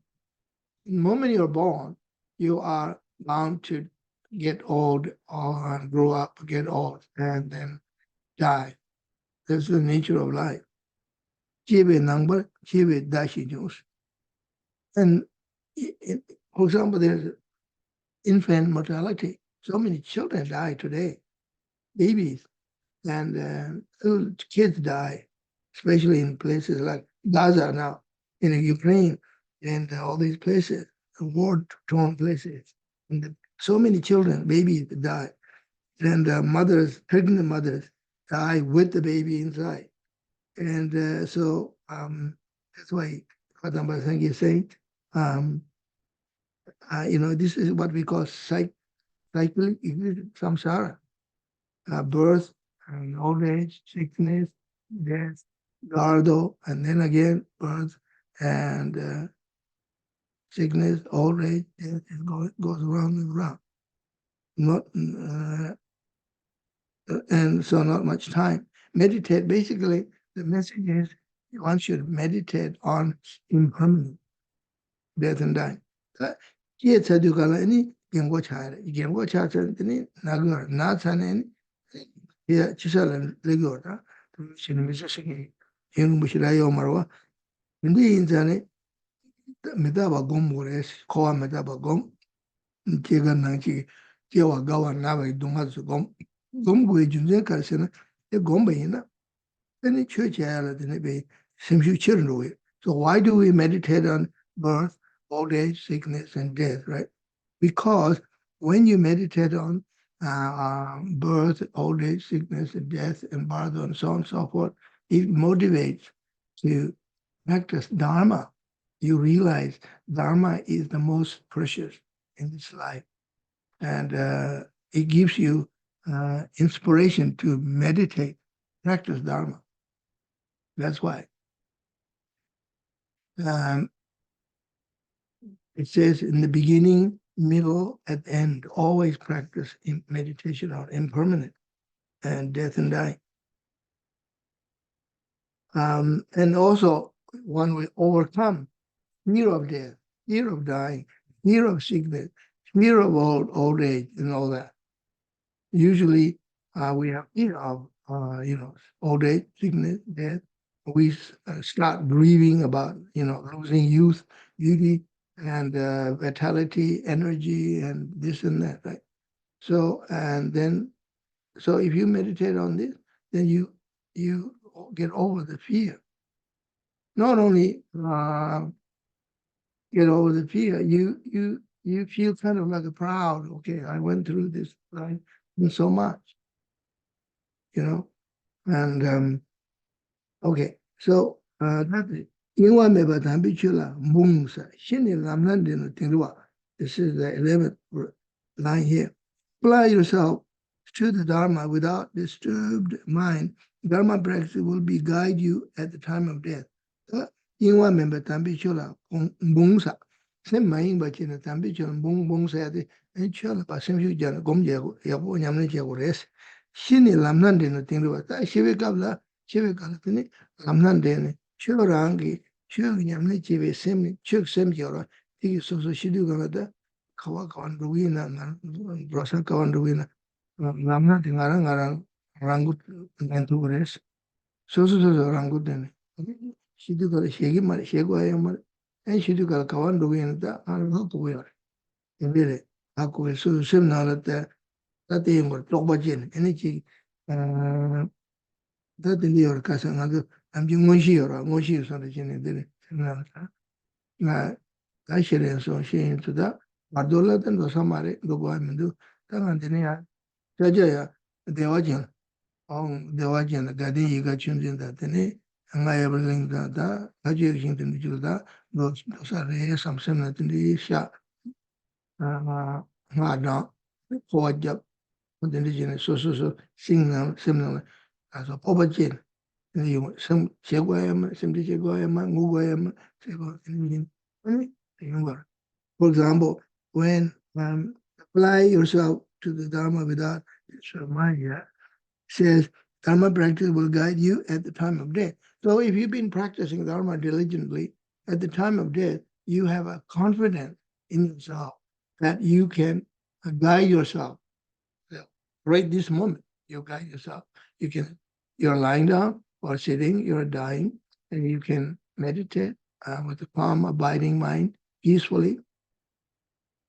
moment you're born, you are bound to get old or grow up, get old, and then die. That's the nature of life. Number, and for example, there's infant mortality. So many children die today, babies, and little kids die, especially in places like Gaza now, in Ukraine, and all these places, war-torn places. And so many children, babies die. And mothers, pregnant mothers, die with the baby inside. And so that's why Padampa Sangye is saying, this is what we call cyclic samsara, birth and old age, sickness, death, gardo, and then again birth and sickness, old age, death, it goes around and around. Not and so not much time. Meditate, basically, the message is one should meditate on impermanent death and dying. Kia tsadu kala ini gengo chare, gengo chare ini nagar, na tsane ini ya chisala legyo ta, shini misa shiki, yengu mushira yo marwa, hindi insane medaba gom gores, kowa medaba gom, kiga nangchi, kiwa gawa nawa dunga su gom, gom gwe junzen karsana, e gom bayina, then it church then it be simshu children. So why do we meditate on birth, old age, sickness, and death, right? Because when you meditate on birth, old age, sickness, and death, and birth, and so on and so forth, it motivates to practice Dharma. You realize Dharma is the most precious in this life. And it gives you inspiration to meditate, practice Dharma. That's why. It says in the beginning, middle, at the end, always practice in meditation on impermanent and death and dying. And also, one will overcome fear of death, fear of dying, fear of sickness, fear of old age, and all that. Usually, we have fear of old age, sickness, death. We start grieving about losing youth, beauty, and vitality, energy, and this and that, right? So if you meditate on this, then you get over the fear. Not only get over the fear, you feel kind of like a proud. Okay, I went through this life and so much, and Okay, so that Ingwa meba tambi chula mungsa. Shini lamnan dino tingwa. This is the 11th line here. Apply yourself to the Dharma without disturbed mind. Dharma practice will be guide you at the time of death. Ingwa meba tambi chula mungsa. Sem maing ba china tambi chula mungsa yade. En chula ba sem shu jana gom jago. Yabu nyamne jago res. Shini lamnan dino tingwa. Ta shivi kabla. Chive kalatini lamnan dene rangi nyamne chive sem sem jora tiki soso shidu kalata kawa kawan ruina brosa kawan ruina lamnan de ngarang rangut nentu gres soso rangut dene shidu kala shegi mar shego ayamar en shidu kala kawan ruina ta anu to yor endere aku soso sem nalata tate yengor tokba jen ene chi 다 들리어 가서 나도 남중 원시여라 원시 선의 진행들이 생각나 나 다시래서 시인도다 마돌라든 로사마레 로고하면도 당한테냐 저저야 대화진 대화진 가든 이가 춘진다 되네 안가야 벌링다다 가지고 신든 줄다 로사레 삼선한테 샤 마나 포와잡 근데 소소소 싱나 셈나 가서 뽑아진 이 제거야만 심지 제거야만 무거야만 제거 이런 거. For example, when apply yourself to the Dharma without Shamaya, says Dharma practice will guide you at the time of death. So if you've been practicing Dharma diligently, at the time of death, you have a confidence in yourself that you can guide yourself. So right this moment, you guide yourself. You're lying down or sitting, you're dying, and you can meditate with a calm, abiding mind, peacefully,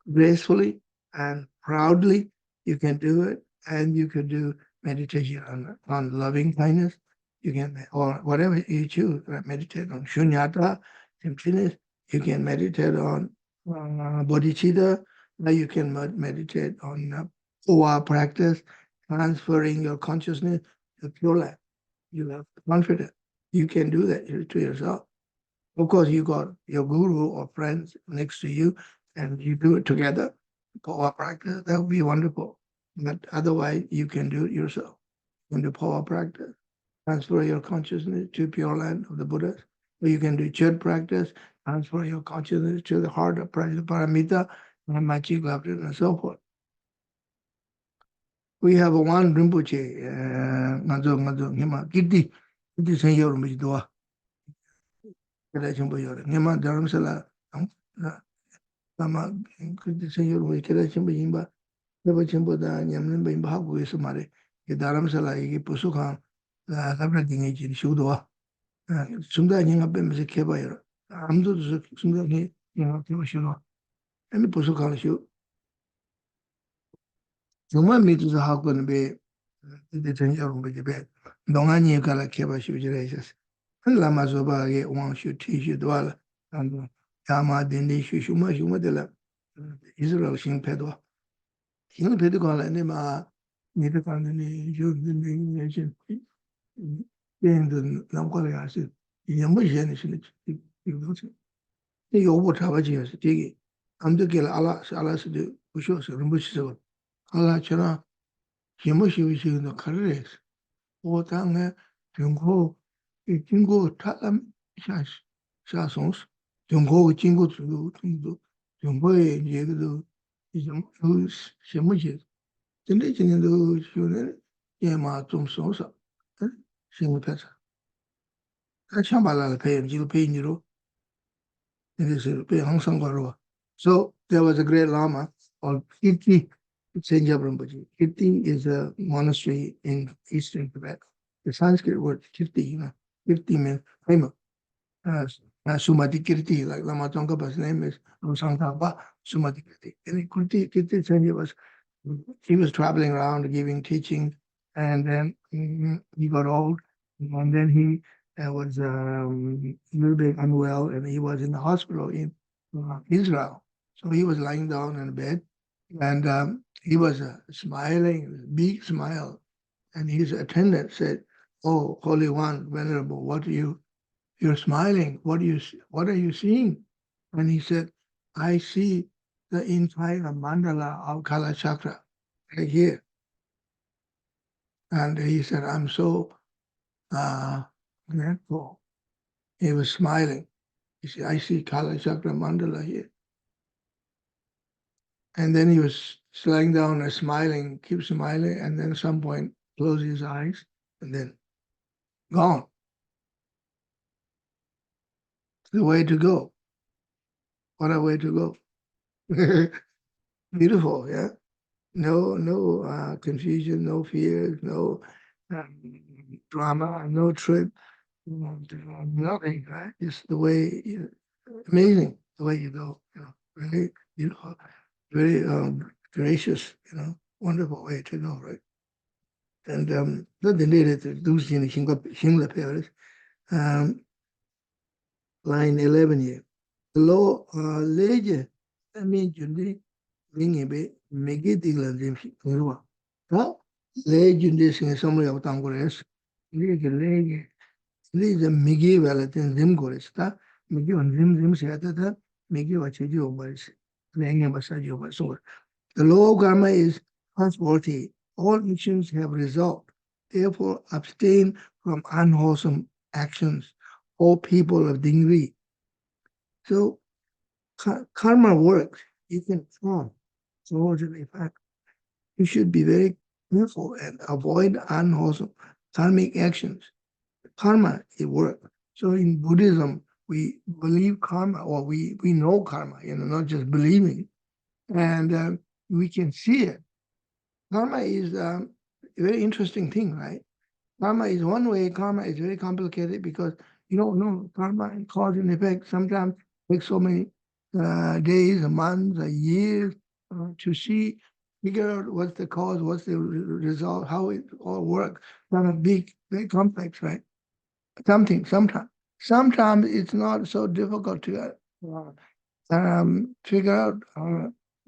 gracefully, and proudly. You can do it, and you can do meditation on loving kindness. You can, or whatever you choose, meditate on shunyata, emptiness. You can meditate on bodhicitta. Now you can meditate on powa practice, transferring your consciousness to pure life. You have confidence. You can do that to yourself. Of course, you got your guru or friends next to you, and you do it together. Power practice, that would be wonderful. But otherwise, you can do it yourself. You can do power practice, transfer your consciousness to pure land of the Buddhas. Or you can do church practice, transfer your consciousness to the heart of paramita, and machi, and so forth. We have one Rinpoche, Hima, Kirti Sangye Rinpoche Dua. Kira Chimbo Yore, Hima Dharamsala, Lama Kirti Sangye Rinpoche, Kira Chimbo Yimba, Leva Chimbo Da, Nyamlimba Yimba Haku Yisumare, Dharamsala, Yiki Pusukan, Labra Dingi Jin Shudua, Sunda Yinga Bemse Keba Yore, Amdu Sunda Yinga Keba Shudua, and Pusukan Shu. 정말 믿어서 하고는 왜 대전 여러분께 배 동안이 가라 개발 수지를 했었어. 라마조바게 왕슈 티슈도 알 야마 덴데 슈슈마 슈마들라 이스라엘 신패도 신패도 가라네 마 니들 가는데 요든데 이제 얘는 남과를 하시 이념을 신의 이거지 이 요거 잡아지면서 되게 암득을 알아서도 부셔서 rum부시서 알아처럼 힘으시는 카르레스 오당에 중고 이 중고 타람 샤송스 중고 중고 중도 중고에 얘기도 이좀 심으시 근데 진행도 쉬는 예마 좀 소서 심을 패서 아 참발라 페인지로 페인지로 이래서 배 항상 걸어 so there was a great lama called Kirti Sangye Rinpoche. Kirti is a monastery in eastern Tibet. The Sanskrit word Kirti, Kirti means famous. Sumati Kirti, like Lama Tsongkhapa's name is Sangkapa Sumati Kirti. And Kirti Sangye he was traveling around giving teaching, and then he got old, and then he was a little bit unwell, and he was in the hospital in Israel. So he was lying down in bed, and he was smiling, big smile, and his attendant said, "Oh, Holy One, Venerable, you're smiling. What are you seeing?" And he said, "I see the entire mandala of Kala Chakra right here." And he said, "I'm so uh, grateful." He was smiling. He said, "I see Kala Chakra mandala here." And then he was slowing down and smiling, keep smiling, and then at some point close his eyes and then gone. The way to go. What a way to go. Beautiful, yeah. No confusion, no fear, no um, drama, no trip, nothing, right? Just the way, amazing the way you go, very beautiful, very gracious, wonderful way to go, right? And that they did it, those in Shingla Paris, line 11 here. The law, leje, I mean, Jundi, ringebe, megi digla dimshi, nirwa. Ta, le jundi singe samri av tangores, lege, lege megi velatin dim gores, ta, megi on dim sehata ta, megi vacheji obaris, lenge basaji obaris. The law of karma is trustworthy. All actions have result. Therefore, abstain from unwholesome actions. All people of degree. So karma works. You can try. So in fact, you should be very careful and avoid unwholesome karmic actions. Karma, it works. So in Buddhism, we believe karma, or we know karma, not just believing. And we can see it. Karma is a very interesting thing, right? Karma is one way. Karma is very complicated because you don't know karma and cause and effect. Sometimes it takes so many days, months, years to figure out what's the cause, what's the result, how it all works. Kind of big, very complex, right? Sometimes. Sometimes it's not so difficult to figure out.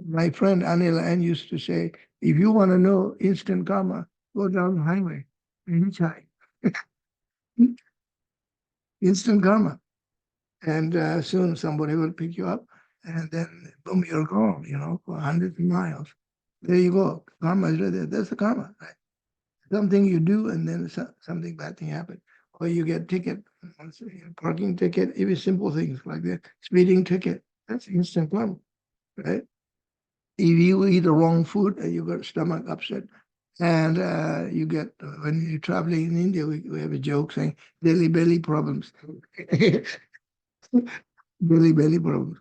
My friend Anil N used to say, if you want to know instant karma, go down the highway and hitchhike. Instant karma. And soon somebody will pick you up and then boom, you're gone, for hundreds of miles. There you go. Karma is right there. That's the karma, right? Something you do and then something bad thing happens. Or you get ticket, parking ticket, even simple things like that, speeding ticket. That's instant karma, right? If you eat the wrong food and you got stomach upset, and you get, when you're traveling in India, we have a joke saying belly problems. Belly problems.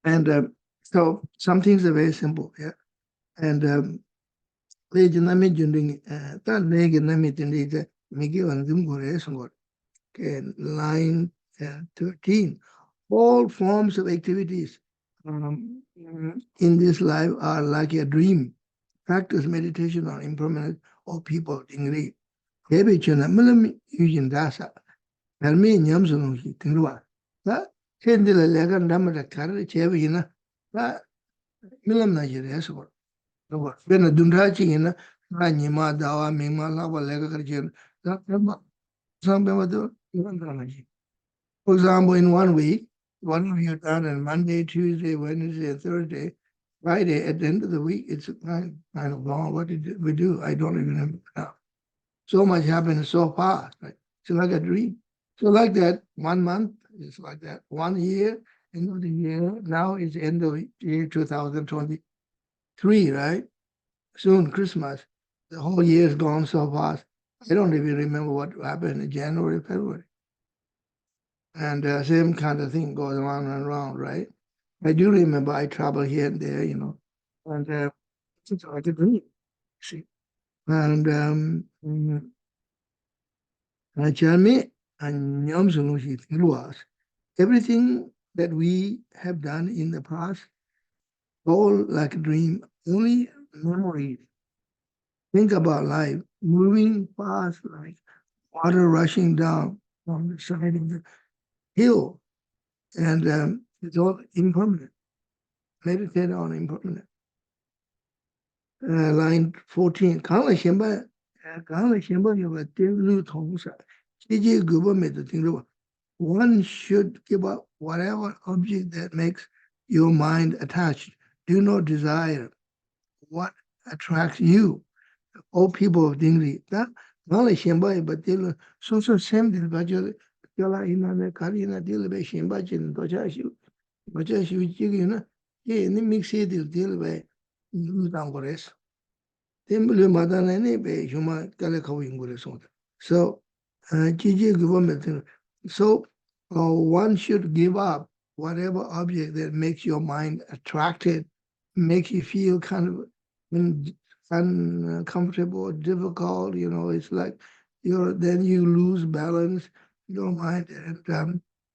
And so some things are very simple, yeah. And leg nami junding ta leg nami tindi the migi on them go resungor. Okay, line 13. All forms of activities in this life are like a dream. Practice meditation on impermanence of people degree. Maybe chuna milam using dasa. Helmi nyamsunu tingwa. Ta kendila legan damada kar chebi na. Ta milam na jere esor. Bena dundachi na na nyima dawa mingma lawa lega kar chen. Ta kema sambema do iwan danaji. For example, in 1 week, one week done on Monday, Tuesday, Wednesday, and Thursday. Friday, at the end of the week, it's kind of long. What did we do? I don't even remember now. So much happened so fast. Right? It's like a dream. So like that, 1 month is like that. 1 year, end of the year. Now is end of year 2023, right? Soon Christmas. The whole year is gone so fast. I don't even remember what happened in January, February. And same kind of thing goes on and around, right? I do remember I travel here and there, and it's like a dream, see. And Charme and Nyam Sunushi Thiruas, everything that we have done in the past, all like a dream, only memories. Think about life moving fast like water rushing down from the side of the hill. And it's all impermanent. Meditate on impermanent. line 14. Kāngla shenpa yuwa tinglu tongsa. Chiji guba me to tinglu. One should give up whatever object that makes your mind attached. Do not desire what attracts you. All people of Dingri. That Kāngla shenpa yuwa tinglu. So same dil bajo. Yola ina ne kari ina dil be shenpa chin docha shu. Docha shu chigi yuna. Ye ni mixi dil be yu dangores. So, one should give up whatever object that makes your mind attracted, makes you feel kind of uncomfortable, difficult. It's like then you lose balance, your mind,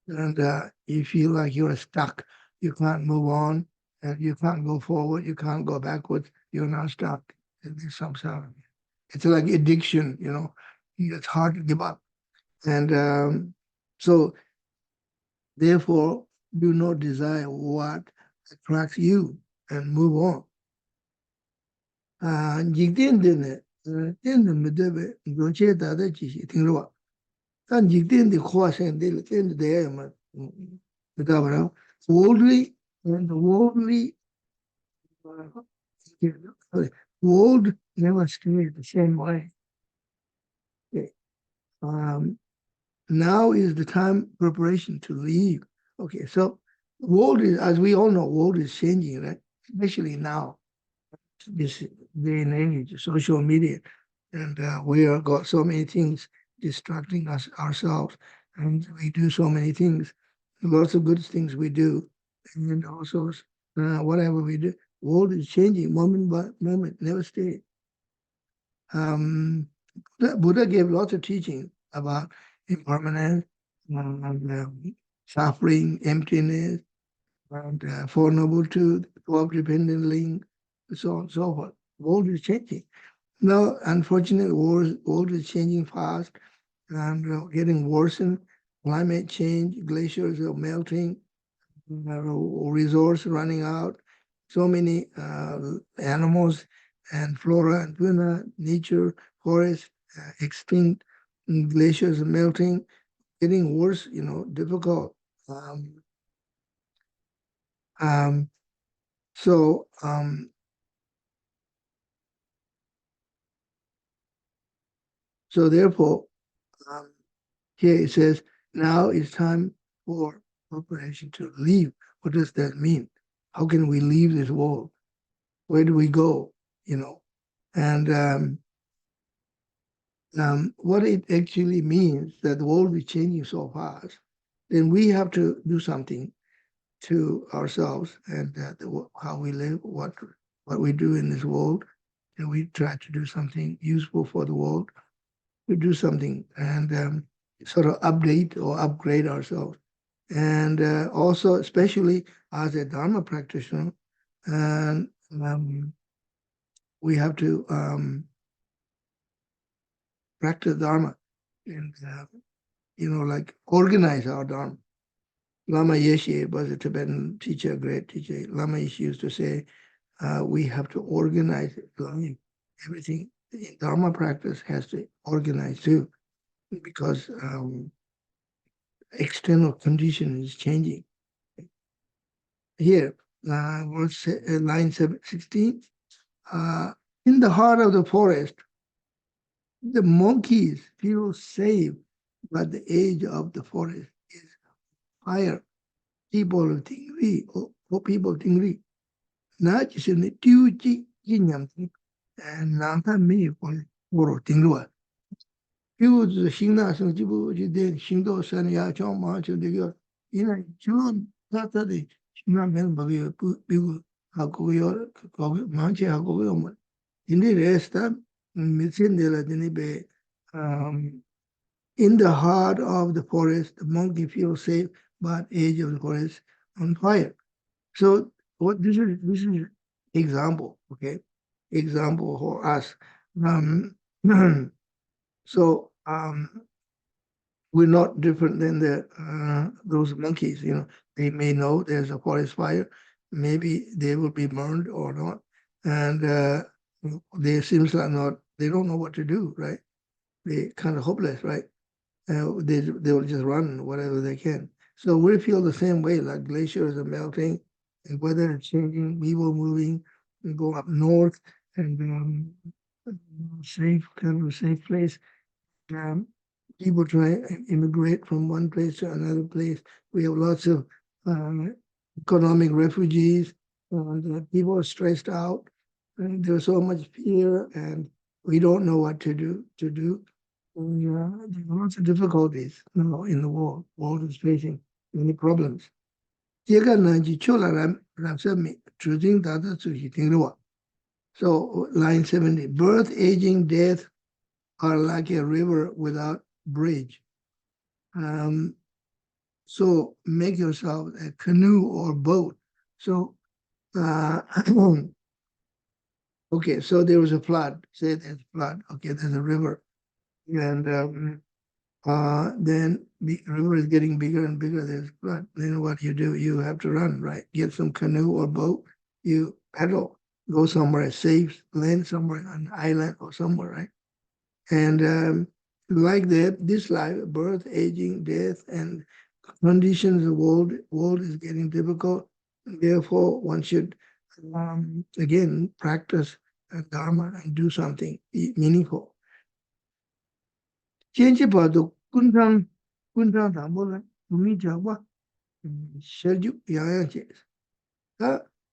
and you feel like you're stuck. You can't move on, and you can't go forward. You can't go backwards. You're not stuck. There's some sort of, it's like addiction. It's hard to give up. And so, therefore, do not desire what attracts you and move on. Jigdendene, tende medebe, goche dada chishi, tingruwa. Tan jigdende khoa sendele, tende deya yama, medabara. Worldly and worldly, world never stay the same way. Okay. Now is the time preparation to leave. Okay, so world is, as we all know, world is changing, right? Especially now, this day and age, social media, and we have got so many things distracting us ourselves, and we do so many things, lots of good things we do, and also whatever we do, world is changing moment by moment, never stay. Buddha gave lots of teaching about impermanence, suffering, emptiness, and Four Noble Truth, 12 Dependent Link, so on and so forth. The world is changing. Now, unfortunately, world is changing fast and getting worse. Climate change, glaciers are melting, resource running out, so many animals and flora and fauna, nature, forest, extinct, glaciers melting, getting worse, difficult. So therefore, here it says, now it's time for preparation to leave. What does that mean? How can we leave this world? Where do we go? And what it actually means that the world is changing so fast, then we have to do something to ourselves and how we live, what we do in this world, and we try to do something useful for the world. We do something and sort of update or upgrade ourselves. And also, especially as a Dharma practitioner, and we have to practice Dharma and, like organize our Dharma. Lama Yeshe was a Tibetan teacher, a great teacher. Lama Yeshe used to say, we have to organize life. Everything in Dharma practice has to organize too, because external condition is changing. Here, line 16, in the heart of the forest, the monkeys feel safe, but the edge of the forest is higher. People of Tingri, or people of Tingri, not just in the Tuji, Yinyam, and Nanta me for Tingrua. People to the Shingna, some people did Shindo San Ya Chong Ma to the girl. June, Saturday, Shingna member, people Hakuyo, Manche Hakuyo. In the rest, Mitsin de la Denibe, in the heart of the forest, the monkey feels safe, but edge of the forest on fire. So what this is example, okay? Example for us. So we're not different than those monkeys. They may know there's a forest fire. Maybe they will be burned or not. And they seems like not, they don't know what to do, right? They kind of hopeless, right? They will just run whatever they can. So we feel the same way, like glaciers are melting, and weather is changing, people moving, and go up north, and safe, kind of a safe place. Um, People try and immigrate from one place to another place. We have lots of economic refugees, and people are stressed out, and there's so much fear, and we don't know what to do. There's lots of difficulties now in the world. World is facing many problems. 这个呢，就出来了，让什么？指定大家注意听着我。So line 70, birth, aging, death are like a river without bridge. So make yourself a canoe or boat. So, okay, so there was a flood. Say there's a flood. Okay, there's a river. And then the river is getting bigger and bigger. There's flood. Then what do? You have to run, right? Get some canoe or boat. You paddle, go somewhere safe, land somewhere on an island or somewhere, right? And like that, this life, birth, aging, death, and conditions of world is getting difficult. Therefore, one should again practice dharma and do something meaningful. Change about kuntang tambola, umi jawa, sherju yaya ches.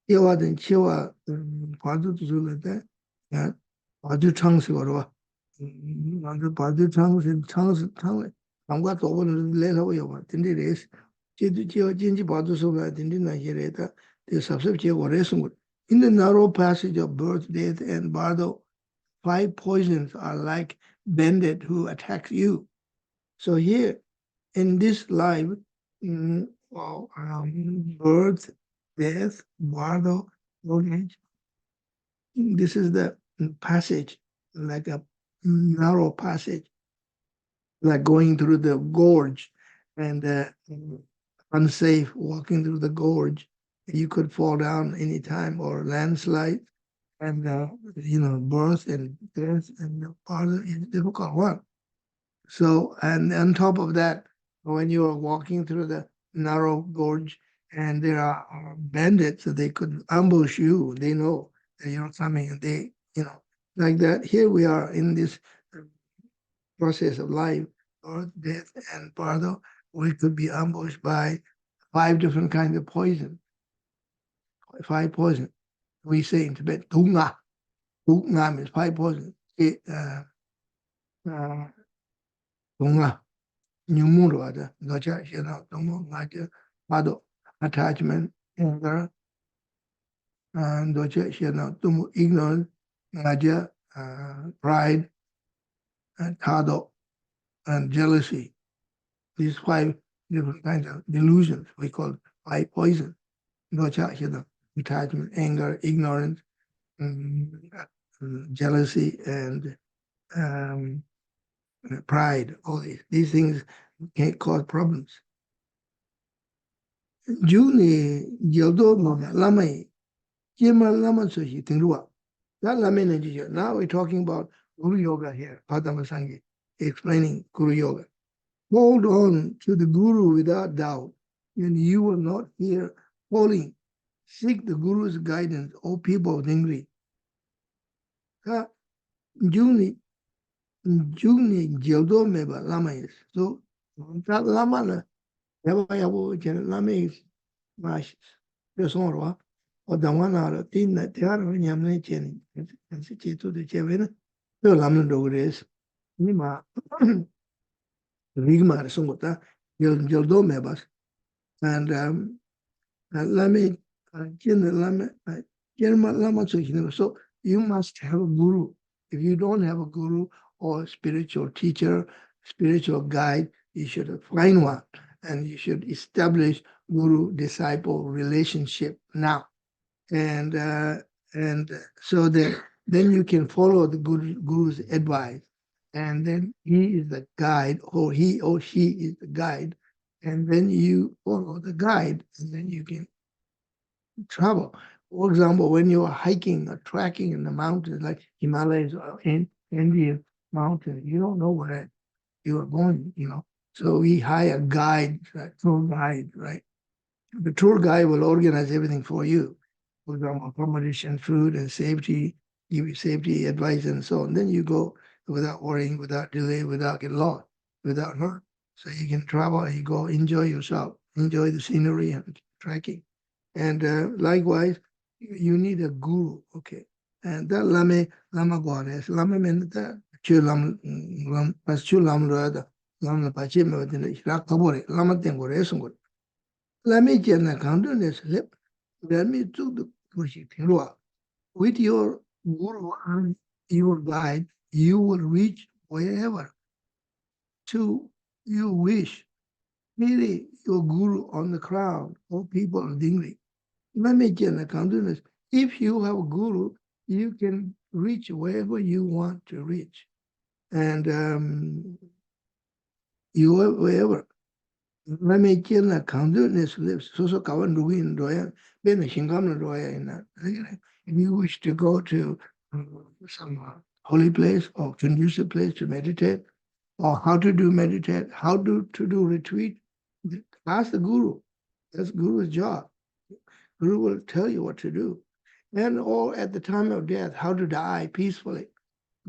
Ewa den chewa padu tuzula da, padu changsi warwa. Nanda padu changsi, tamga tobo lela yawa, tindi res. Chewa change padu sola, tindi na hireta, the subsep chewa resungut. In the narrow passage of birth, death, and bardo, 5 poisons are like bandit who attacks you. So here in this life, birth, death, bardo, old age, this is the passage, like a narrow passage, like going through the gorge and unsafe walking through the gorge. You could fall down anytime or landslide. And birth and death and the father is a difficult one. So, and on top of that, when you are walking through the narrow gorge and there are bandits, so they could ambush you. They know that you're coming, and they, like that. Here we are in this process of life, birth, death, and pardo. We could be ambushed by 5 different kinds of poison. 5 poison. We say in Tibet, dunga. Dunga means 5 poison. Dunga. Nyumuru ada, nocha, dunga, ngaja, pado, attachment, anger, and docha, tumu, ignorance, ngaja, pride, and tado, and jealousy. These 5 different kinds of delusions we call 5 poison. Docha, attachment, anger, ignorance, jealousy, and pride. All these things can cause problems. Juni Gildo Lamai, Jima Lama Sushi, Tingrua. That Lamina. Now we're talking about Guru Yoga here, Padampa Sangye, explaining Guru Yoga. Hold on to the Guru without doubt, and you will not hear falling. Seek the Guru's guidance, O people of Ningri. Juni Gildo Meba Lama is. So that Lama, Lama is Mash. There's more. O Dawana, Tina, Tiara, Yamne, and City to the Chevena, the Laman Dogres, Nima, Rigma, Sumota, Gildo Mebas, and Lame, Lama. So you must have a guru. If you don't have a guru or spiritual teacher, spiritual guide, you should find one, and you should establish guru-disciple relationship now. And so that then you can follow the guru's advice, and then he is the guide, or he or she is the guide, and then you follow the guide, and then you can travel. For example, when you're hiking or trekking in the mountains, like Himalayas or in Indian mountains, you don't know where you are going, So we hire a guide, tour guide, right? The tour guide will organize everything for you. For example, accommodation, food, and safety, give you safety advice and so on. Then you go without worrying, without delay, without getting lost, without hurt. So you can travel and you go enjoy yourself, enjoy the scenery and trekking. And likewise, you need a guru, okay? And that lama gwares, lama means that chu pas chu lam lo da, lam la pa che me de ra kabore, lama tengore sungore. Lama jena kandu ne slip, let me do the pushing with your guru and your guide, you will reach wherever to you wish. Really, your guru on the crown, or people of Dingli. If you have a guru, you can reach wherever you want to reach. And you wherever. If you wish to go to some holy place or conducive place to meditate, or how to do meditate, to do retreat, ask the guru. That's guru's job. Guru will tell you what to do. And or at the time of death, how to die peacefully.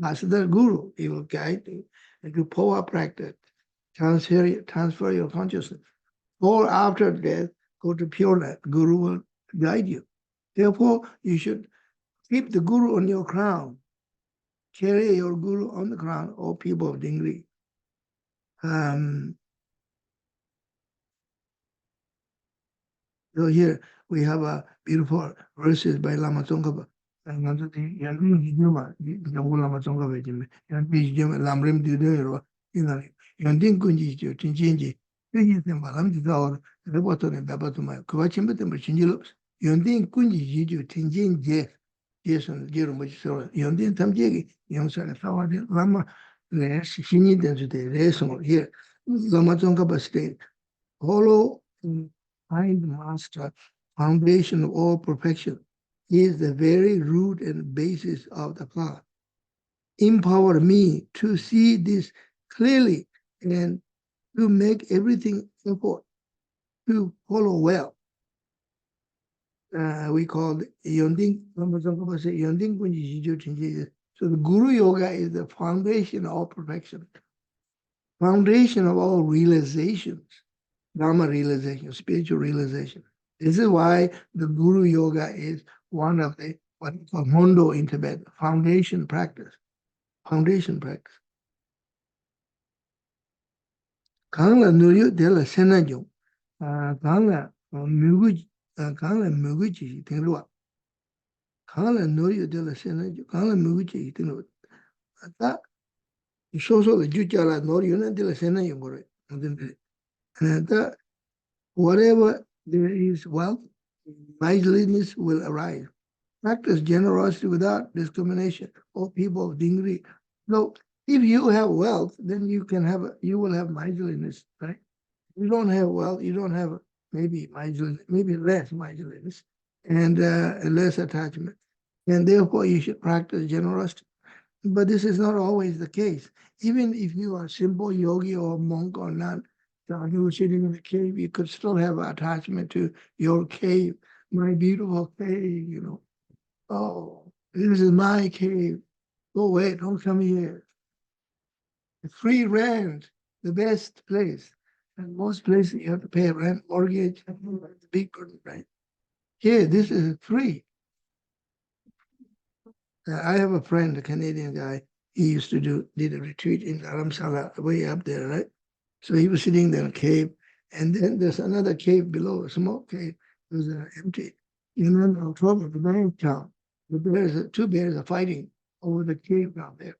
Ask the guru. He will guide you and do power practice, transfer your consciousness. Or after death, go to pure light. Guru will guide you. Therefore, you should keep the guru on your crown. Carry your guru on the crown, all people of Dingri. So here we have a beautiful verses by Lama Tsongkhapa. Yandin kunji jo tinchenji yin sen ba lam ji zao de bo to ne ba ba to ma ko ba chim ba tem chin ji lo yandin kunji ji jo tinchen je san je ro mo ji so yandin tam je gi yong sa sa wa de lama le shi ni de ju de le so here lama zong ka ba state hollow find master foundation of all perfection is the very root and basis of the path. Empower me to see this clearly and to make everything effort to follow well. We call it Yonding. So the Guru Yoga is the foundation of all perfection, foundation of all realizations, Dharma realization, spiritual realization. This is why the Guru Yoga is one of the what we call Mondo in Tibet, foundation practice. Foundation practice. Kangla nuyo de la senajo, kangla muguji tingluwa. Kangla nuyo de la senajo, kangla muguji tingluwa. That so the jujala norio de la senajo gore. And that whatever there is wealth, miserliness will arise. Practice generosity without discrimination. All people of Dingri. So if you have wealth, then you will have miserliness, right? If you don't have wealth, you don't have maybe miserliness, maybe less miserliness and less attachment. And therefore you should practice generosity. But this is not always the case. Even if you are a simple yogi or monk or not, so you sitting in the cave, you could still have attachment to your cave, my beautiful cave, Oh, this is my cave. Go away, don't come here. Free rent, the best place. And most places you have to pay rent, mortgage, the big burden, right? Here, this is free. I have a friend, a Canadian guy. He used to did a retreat in Dharamsala, way up there, right? So he was sitting there in a cave, and then there's another cave below, a small cave. It was empty. In October, the bear town, two bears are fighting over the cave down there.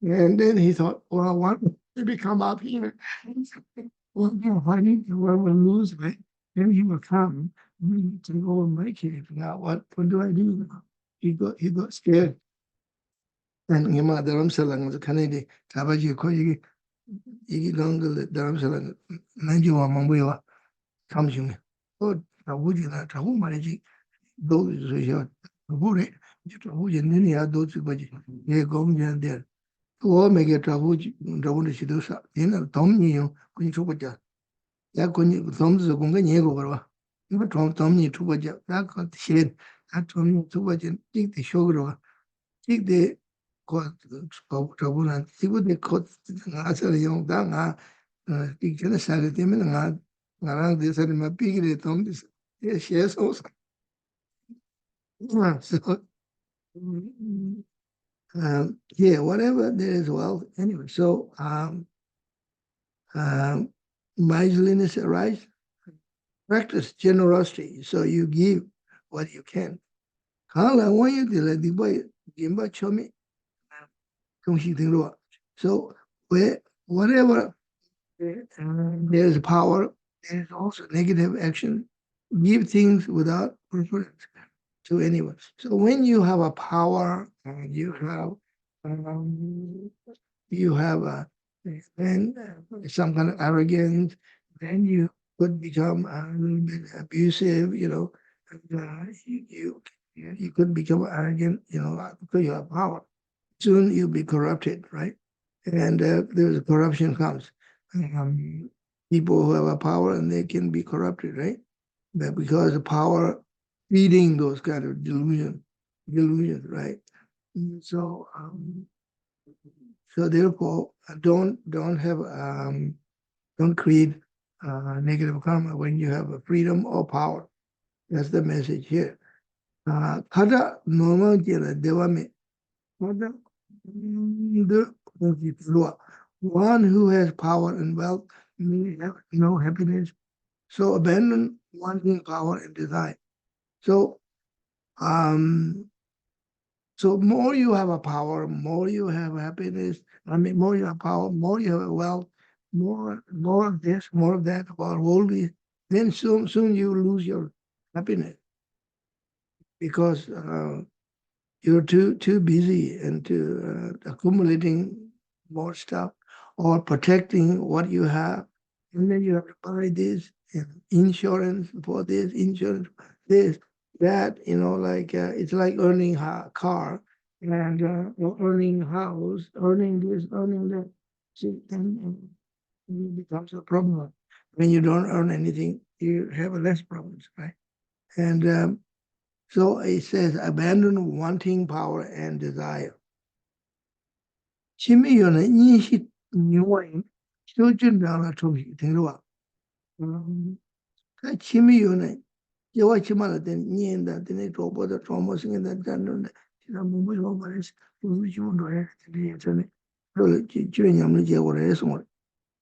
And then he thought, well, what if we come up here? Well, fighting, whoever will lose, right? Then he will come to go in my cave. Now, what do I do now? He got scared. And Yama Dharamsala was a Canadian. Tabaji ko yigi longa Dharamsala Nanjiwa Mambuya comes you. Oh, Tabuji na Tabu Mariji. those who in ya those baji ye gom jan there to make a travel travel shi do sa in a tom ni yo kun chu ba ya kun tom zu kun ga ye go ba ni tom ni chu ba ja ya ka shi ya tom ni chu ba jin tik de show ro tik de ko travel na tik de ko nga sa yo da nga tik chen sa de me nga nga rang de sa ma pi de tom de ye she so so yeah, whatever there is wealth anyway. So um, mindfulness arise, practice generosity. So you give what you can. Kala want you to let the boy gimba chomi kungshi tingruwa. So where whatever there is power, there is also negative action. Give things without preference to anyone. So when you have a power, um, you have a then some kind of arrogance, then you could become a little bit abusive, and, you could become arrogant, because you have power. Soon you'll be corrupted, right? And there's corruption comes. Um, People who have a power and they can be corrupted, right? But because the power feeding those kind of delusions, right? So therefore, don't create negative karma when you have a freedom or power. That's the message here. Kada normal jela devame. Kada one who has power and wealth may have no happiness. So abandon wanting power and desire. So um, So more you have a power, more you have happiness. I mean, more you have power, more you have wealth, more of this, more of that, about worldly. Then soon you lose your happiness because you're too busy and too accumulating more stuff or protecting what you have, and then you have to buy this and insurance for this, insurance for this, that. It's like earning a car and or earning house, earning this, earning that. See, then it becomes a problem. When you don't earn anything, you have less problems, right? And so it says, abandon wanting power and desire. Chimiyona inshi nyuwain, chojun dala chobi, tingruwa. Ka chimiyona, yawa chimala den nyenda, dine chobo da chomo singa da jandon, chira mumbu chobo res, mumbu chobo doya, tine yachane, chole chiwe nyamli jego res ngore.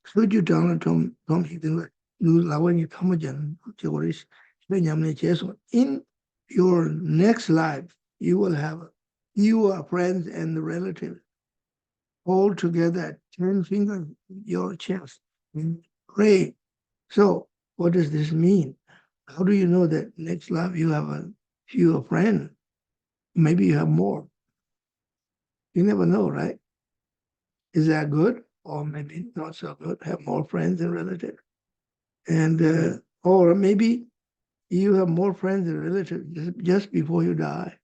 Soju dala chomsi tingruwa, nu lawa ni thama jan, jego res, chiwe nyamli jeso. In your next life, you will have your friends and the relatives hold together 10 fingers, your chest, and pray. So what does this mean? How do you know that next life you have a fewer friends? Maybe you have more. You never know, right? Is that good? Or maybe not so good, have more friends and relatives. And or maybe you have more friends and relatives just before you die.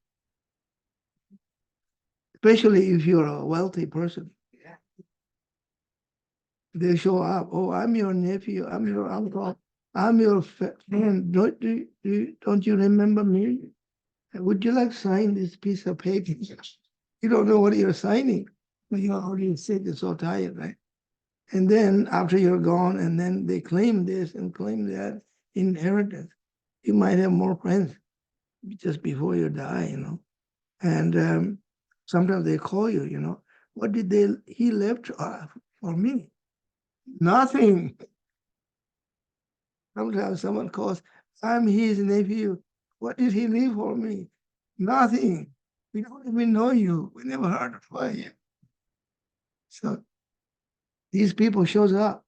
Especially if you're a wealthy person. They show up. Oh, I'm your nephew. I'm your uncle. I'm your friend. Don't you remember me? Would you like to sign this piece of paper? You don't know what you're signing. But you're already sick and so tired, right? And then after you're gone, and then they claim this and claim that inheritance. You might have more friends just before you die. And sometimes they call you. What did he left for me? Nothing. Sometimes someone calls, I'm his nephew. What did he leave for me? Nothing. We don't even know you. We never heard of you. So these people shows up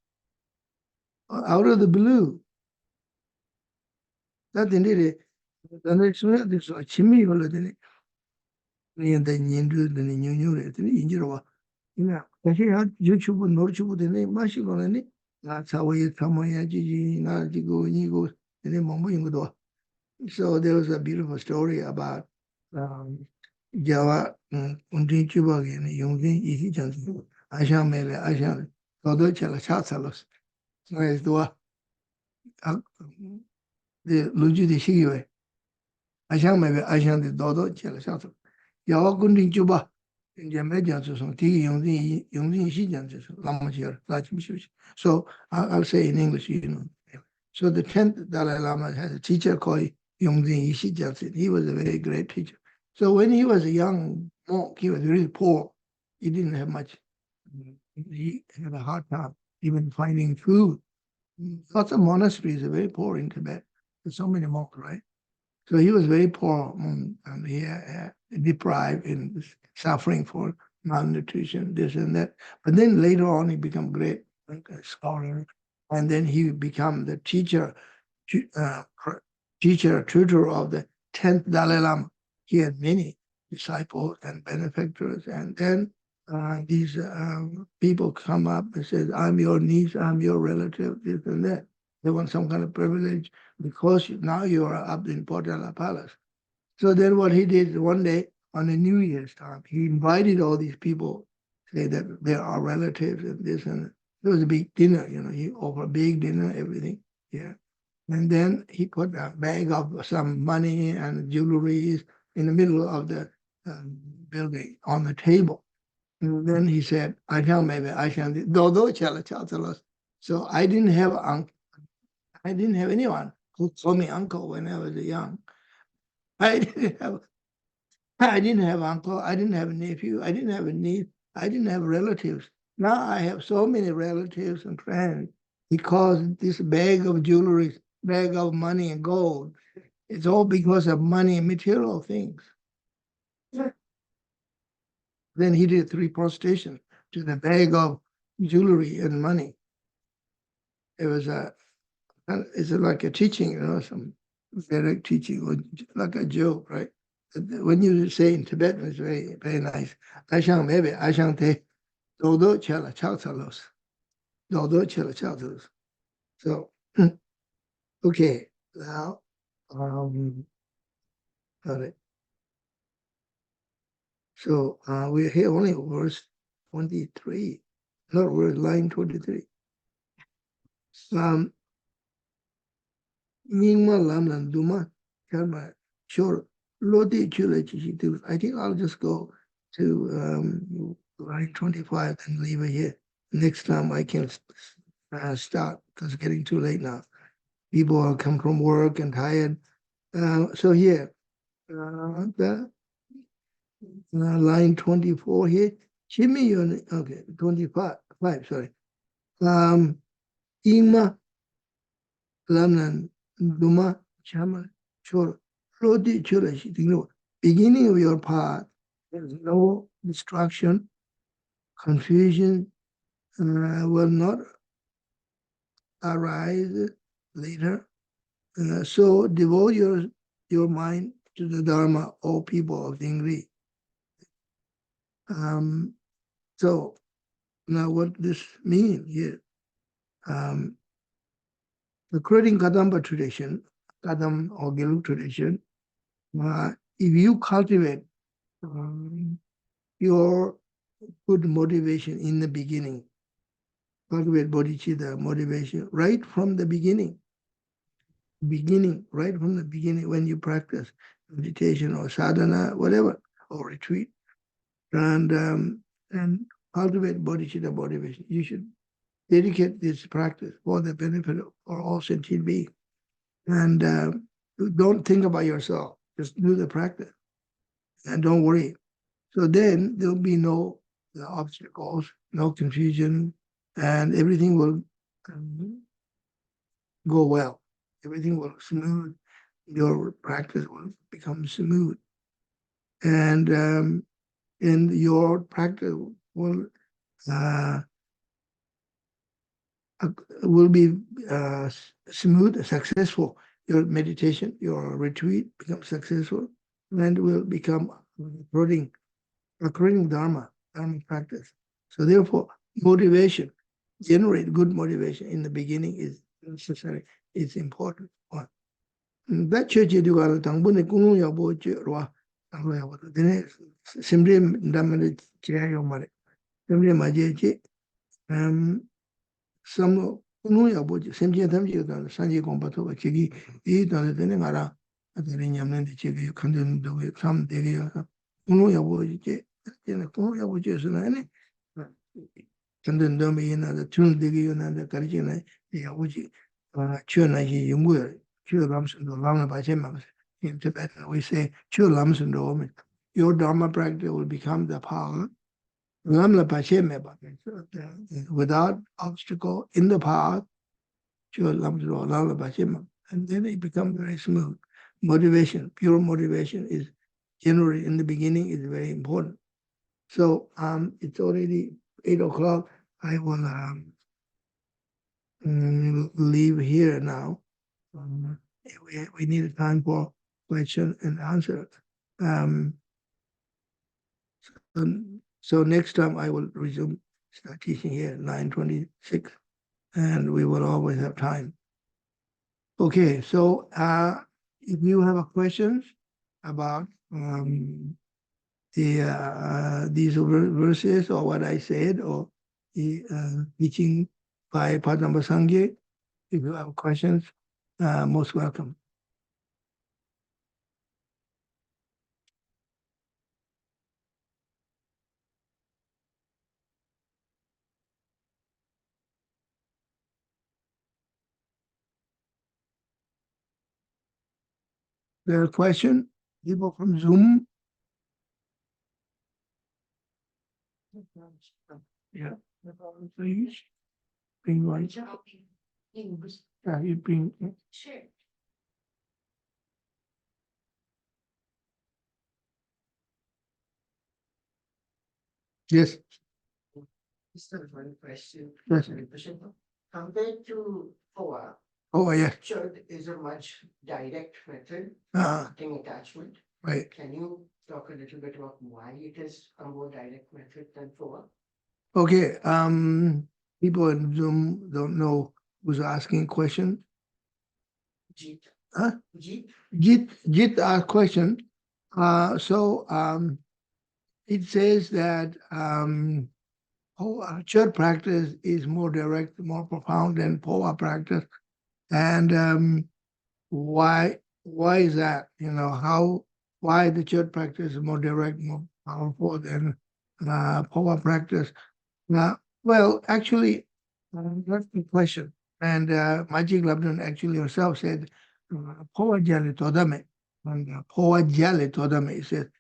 out of the blue. That they did it. The next one, this was chimney or the Kasi YouTube norchubu dene mashi gona na chawaye tamaya jiji na jigo nigo dene mambo yungo So there was a beautiful story about Java Undi Chubagi and Yungi Iki Jansu. Asham maybe Asham Todo Chala Chatsalos. So as the Luju de Shigiwe. Asham maybe Asham the Dodo Chala Chatsalos. Java Gundi Juba in Jamaica Jansu, Tiki Yungi Ishi Jansu, Lamachir, Lachimish. So I'll say in English, you know. So the 10th Dalai Lama had a teacher called Yongzin Ishi Gyaltsen. He was a very great teacher. So when he was a young monk, he was really poor. He didn't have much. He had a hard time even finding food. Lots of monasteries are very poor in Tibet. There's so many monks, right? So he was very poor and he deprived and suffering for malnutrition, this and that. But then later on, he became great scholar, and then he became the teacher, tutor of the 10th Dalai Lama. He had many disciples and benefactors, and then these people come up and says, "I'm your niece, I'm your relative, this and that." They want some kind of privilege because now you are up in Potala Palace. So then what he did one day on a New Year's time, he invited all these people, say that they are relatives and this and that. It was a big dinner, you know, he offered a big dinner, everything. Yeah. And then he put a bag of some money and jewelry in the middle of the building on the table. And then he said, I tell maybe I can do chala. So I didn't have anyone who called me uncle when I was young. I didn't have I didn't have uncle, I didn't have a nephew, I didn't have a niece, I didn't have relatives. Now I have so many relatives and friends because this bag of jewelry, bag of money and gold, it's all because of money and material things. Then he did 3 prostration to the bag of jewelry and money. It was it's like a teaching, you know, some direct teaching, or like a joke, right? When you say in Tibetan, it's very, very nice. Ashang maybe, ashang te, dodo chala chaksalos. Dodo chala chaksalos. So, okay, now, all right. So we're here only verse 23, not verse line 23. Mingma lamlan duma karma sure lodi chula chichitu. I think I'll just go to line 25 and leave it here. Next time I can start because it's getting too late now. People are come from work and tired. So here, the line 24 here. Chimi okay, 25, sorry. Ingma lamnan duma chama chor lodi chula chichitu. Beginning of your path, there's no distraction, confusion will not arise later. So devote your mind to the Dharma, all people of Dingri. So now what this means here, according Padampa tradition, Kadam or Gelu tradition, if you cultivate your good motivation in the beginning, cultivate bodhicitta motivation right from the beginning, right from the beginning when you practice meditation or sadhana, whatever, or retreat, and cultivate bodhicitta motivation. You should dedicate this practice for the benefit of all sentient beings. And don't think about yourself. Just do the practice and don't worry. So then there'll be no obstacles, no confusion, and everything will go well. Everything will smooth. Your practice will become smooth, and your practice will be smooth, successful. Your meditation, your retreat becomes successful, and will become according Dharma practice. So therefore, motivation, generate good motivation in the beginning is necessary. It's important one. That church you got a tangbun kunu ya bo chirwa. Then simply damage chair mare. Simply majechi. Some kunu ya bo simply them you done Sangye Gompato, Chigi, eat on the Deningara, at the Rinyam, the Chigi, continue do it some day. Kunu ya bo, kunu ya bo jason any. Kandan domi in the tune digi and the Karjina, the Yabuji, Chuna Yungu, Chu Lams and the Lama Bajemas. In Tibetan, we say Chu Lams and Domi. Your Dharma practice will become the power. Lamla Pacheme, without obstacle in the path, Chu Lams and Lama Bachema. And then it becomes very smooth. Motivation, pure motivation is generally in the beginning is very important. So it's already 8 o'clock. I will leave here now. We need time for question and answer. So next time I will resume start teaching here at 9:26, and we will always have time. Okay, so if you have questions about these verses or what I said or the teaching by Padampa Sangye, if you have questions, most welcome. There are questions? People from Zoom? Yeah. Please. Bring one. Yeah, you bring. Sure. Yes. Just one question. Yes. Compared to POA, Yeah. Chud is a much direct method Uh-huh. of getting attachment. Right. Can you talk a little bit about why it is a more direct method than POA? Okay. People in Zoom don't know who's asking questions. Jeet. Huh? Jeet. Jit asked question. It says that church practice is more direct, more profound than Poa practice. And why is that? You know, why the church practice is more direct, more powerful than Poa practice? Well, actually, that's the question. And Majik Labdun actually herself said, Poa Jali Todame. And Poa Jali Todame said,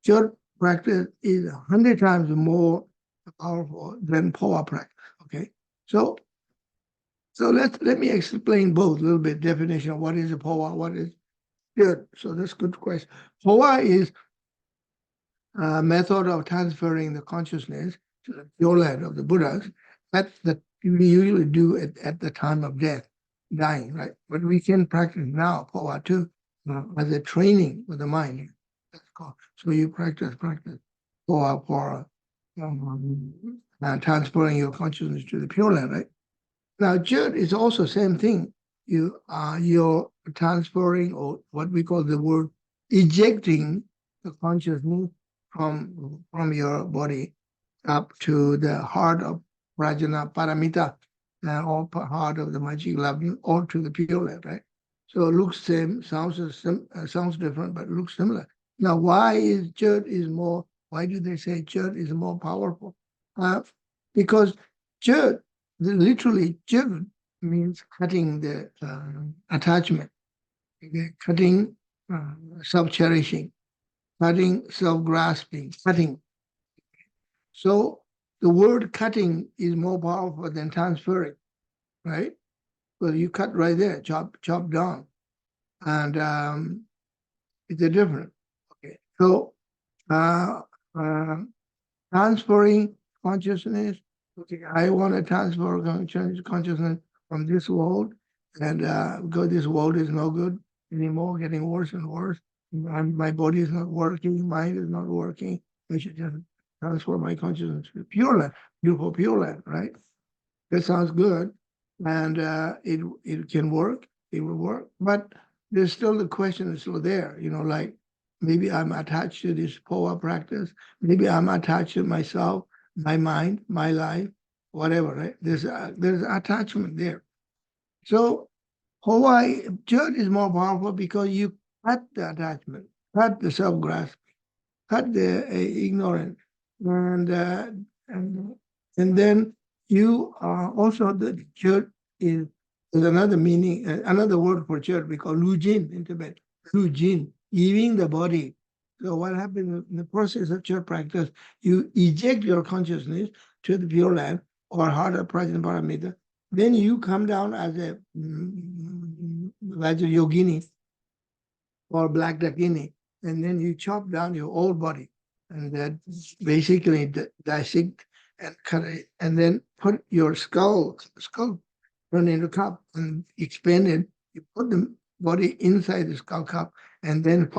church practice is 100 times more powerful than Poa practice. Okay. So let me explain both a little bit definition of what is a Poa, what is good. So that's a good question. Poa is a method of transferring the consciousness to the pure land of the Buddhas that we usually do at the time of death, dying, right? But we can practice now Poa too as a training for the mind. That's called. So you practice Poa for transferring your consciousness to the pure land, right? Now, Jud is also same thing. You're transferring, or what we call the word ejecting the consciousness from your body up to the heart of Prajna Paramita, or heart of the Magic Love, or to the pure land, right? So it looks same, sounds different, but looks similar. Now, why do they say Jud is more powerful? Because Jud, literally, Jud means cutting the attachment, okay? Cutting self-cherishing, cutting self-grasping, cutting. So the word cutting is more powerful than transferring, right? Well, you cut right there, chop down. And it's a difference. Okay. So transferring consciousness, okay, I want to transfer consciousness from this world, and because this world is no good anymore, getting worse and worse. And my body is not working, mind is not working. I should just transfer my consciousness to Pure Land, beautiful Pure Land, right? That sounds good, and it can work. It will work, but there's still the question is still there, like maybe I'm attached to this power practice, maybe I'm attached to myself, my mind, my life, whatever, right? There's attachment there. So Hawaii church is more powerful because you cut the attachment, cut the self-grasp, cut the ignorance, and uh, and and then you also the church is another meaning, another word for church we call lujin in Tibet. Lujin, giving the body. So what happens in the process of church practice? You eject your consciousness to the pure land or heart of prajna paramita. Then you come down as a Vajrayogini or black dakini, and then you chop down your whole body, and that basically dissect and cut it, and then put your skull turn into cup and expand it. You put the body inside the skull cup, and then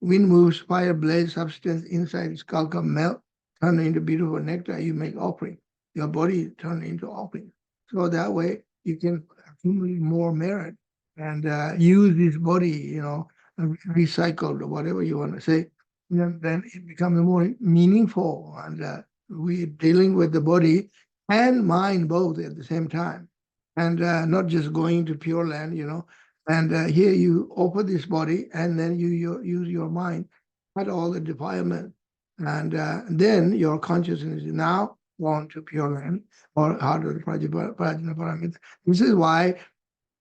wind moves, fire blades substance inside the skull cup melt, turn into beautiful nectar. You make offering. Your body turn into offering. So that way you can accumulate more merit and use this body, recycled or whatever you want to say, then it becomes more meaningful. And we're dealing with the body and mind both at the same time. And not just going to Pure Land, And here you offer this body and then you use your mind, cut all the defilement. And then your consciousness is now gone to Pure Land or heart of the Prajna Paramita. This is why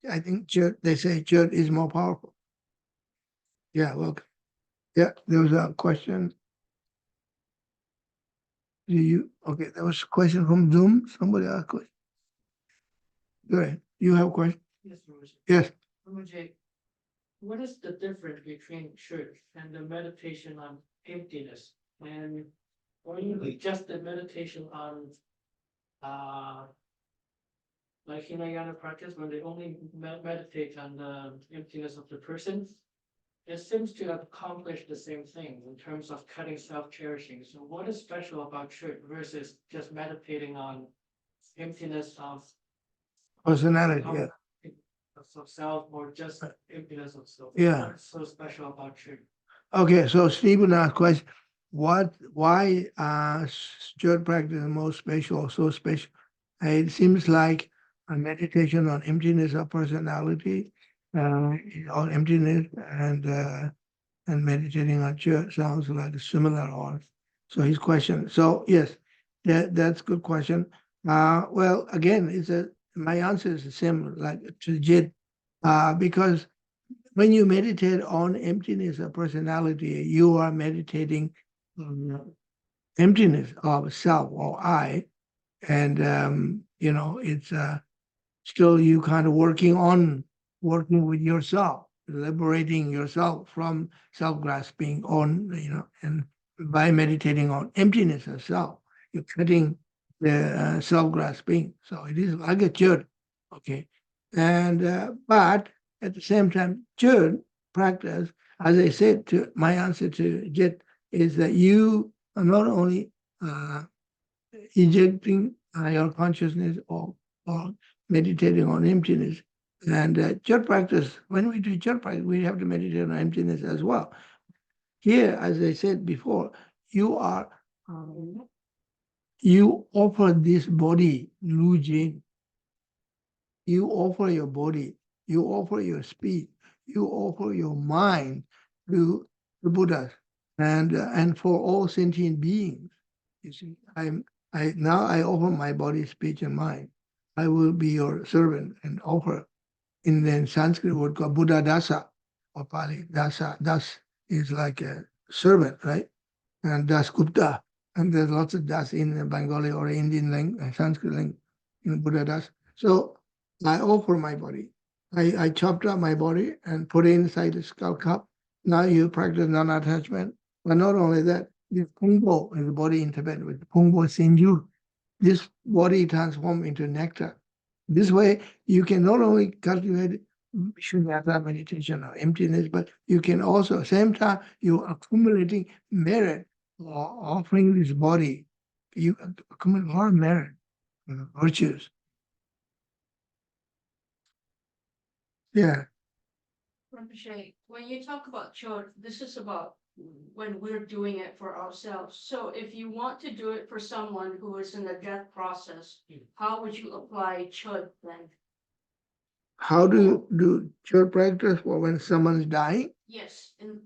I think they say church is more powerful. Yeah, welcome. Yeah, there was a question. Okay, there was a question from Zoom. Somebody asked a question. Go ahead. You have a question? Yes, Roger. Yes. Roger, what is the difference between church and the meditation on emptiness? And or just the meditation on like Hinayana practice when they only meditate on the emptiness of the person? It seems to accomplish the same thing in terms of cutting self-cherishing. So what is special about church versus just meditating on emptiness of Personality, yeah. of self or just emptiness of self? Yeah. What's so special about church? Okay, so Stephen asked question, why church practice is most special, so special? It seems like a meditation on emptiness of personality, on emptiness and meditating on church sounds like a similar or so his question. So yes, that's a good question. Well, again, my answer is the same like to Jid, because when you meditate on emptiness of personality, you are meditating on emptiness of self or I, and it's still you kind of working with yourself, liberating yourself from self-grasping on, and by meditating on emptiness of self, you're cutting the self-grasping. So it is like a jhut, okay? And but at the same time, jhut practice, as I said, to my answer to Jit is that you are not only ejecting your consciousness or meditating on emptiness. And jhut practice, when we do jhut practice, we have to meditate on emptiness as well. Here, as I said before, you offer this body, Lujin. You offer your body, you offer your speech, you offer your mind to the Buddhas and for all sentient beings. You see, now I offer my body, speech, and mind. I will be your servant and offer. In the Sanskrit word called Buddha Dasa or Pali Dasa. Das is like a servant, right? And Das Gupta. And there's lots of Das in the Bengali or Indian language, Sanskrit language, in Buddha Das. So I offer my body. I chopped up my body and put it inside the skull cup. Now you practice non-attachment. But not only that, this Pungpo is the body in Tibet with Pungpo Sinju. This body transforms into nectar. This way, you can not only cultivate shunyata meditation or emptiness, but you can also, same time, you're accumulating merit or offering this body. You accumulate more merit, virtues. Yeah. Rinpoche, when you talk about chod, this is about when we're doing it for ourselves. So if you want to do it for someone who is in the death process, how would you apply chod then? How do you do chod practice for when someone's dying? Yes, and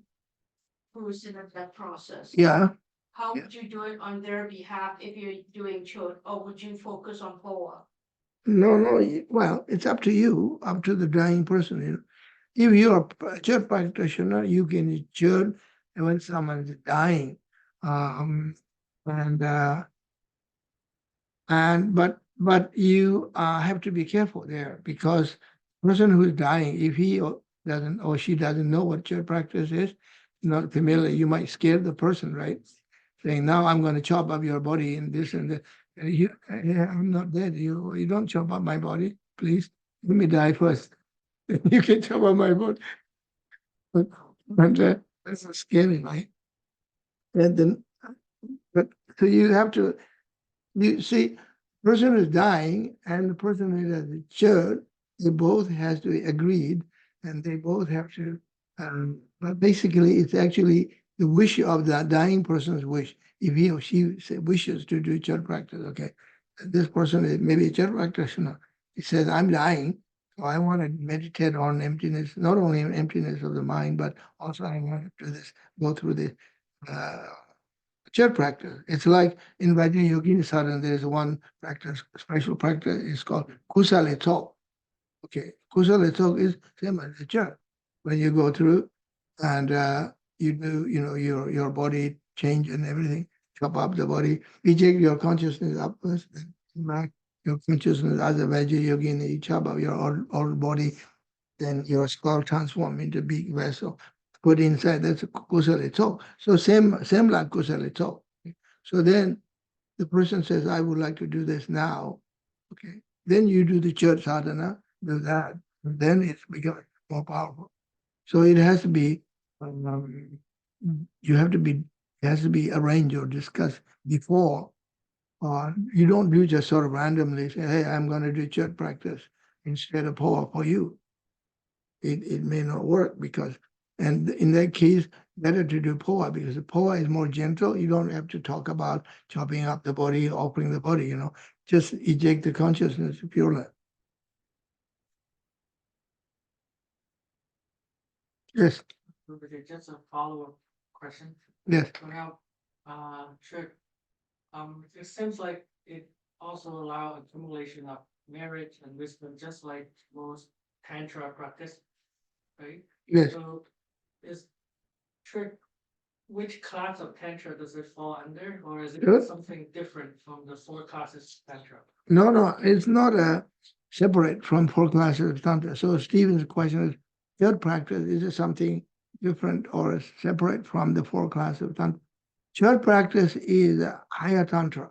who's in the death process? Yeah. How would you do it on their behalf if you're doing chod, or would you focus on poa? No, well, it's up to you, up to the dying person. You know. If you're a church practitioner, you can church when someone's dying. Um, and but you have to be careful there because the person who's dying, if he doesn't or she doesn't know what church practice is, not familiar, you might scare the person, right? Saying, now I'm going to chop up your body and this and that. And yeah, I'm not dead. You don't chop up my body, please. Let me die first. You can chop up my body. But, that's scary, right? And then, but so you have to, you see, person who's dying and the person who is at the church, they both has to be agreed and they both have to, but basically it's actually the wish of the dying person's wish. If he or she wishes to do church practice, okay, this person is maybe a church practitioner. He says, I'm dying, so I want to meditate on emptiness, not only emptiness of the mind, but also I want to do this, go through the uh, church practice. It's like in Vajra Yogini sadhana, there's one practice, special practice, it's called Kusale Talk. Okay, Kusale Talk is same as the church. When you go through and you do, your body change and everything, chop up the body, eject your consciousness upwards, then back your consciousness as a Vajra Yogini, you chop up your old body, then your skull transform into big vessel, put inside, that's a kusale talk. So same like kusale talk. So then the person says, I would like to do this now. Okay. Then you do the church sadhana, do that. And then it's become more powerful. So it has to be, um, you have to be, it has to be arranged or discussed before. You don't do just sort of randomly say, hey, I'm going to do church practice instead of power for you. It may not work because, and in that case, better to do poa because the poa is more gentle. You don't have to talk about chopping up the body, offering the body, just eject the consciousness purely. Yes, Just a follow-up question. yes. So now, sure, it seems like it also allow accumulation of merit and wisdom, just like most tantra practice, right? Yes. So is trick, which class of tantra does it fall under, or is it Sure. something different from the 4 classes of tantra? No, it's not a separate from 4 classes of tantra. So Stephen's question is, third practice, is it something different or separate from the 4 classes of tantra? Third practice is higher tantra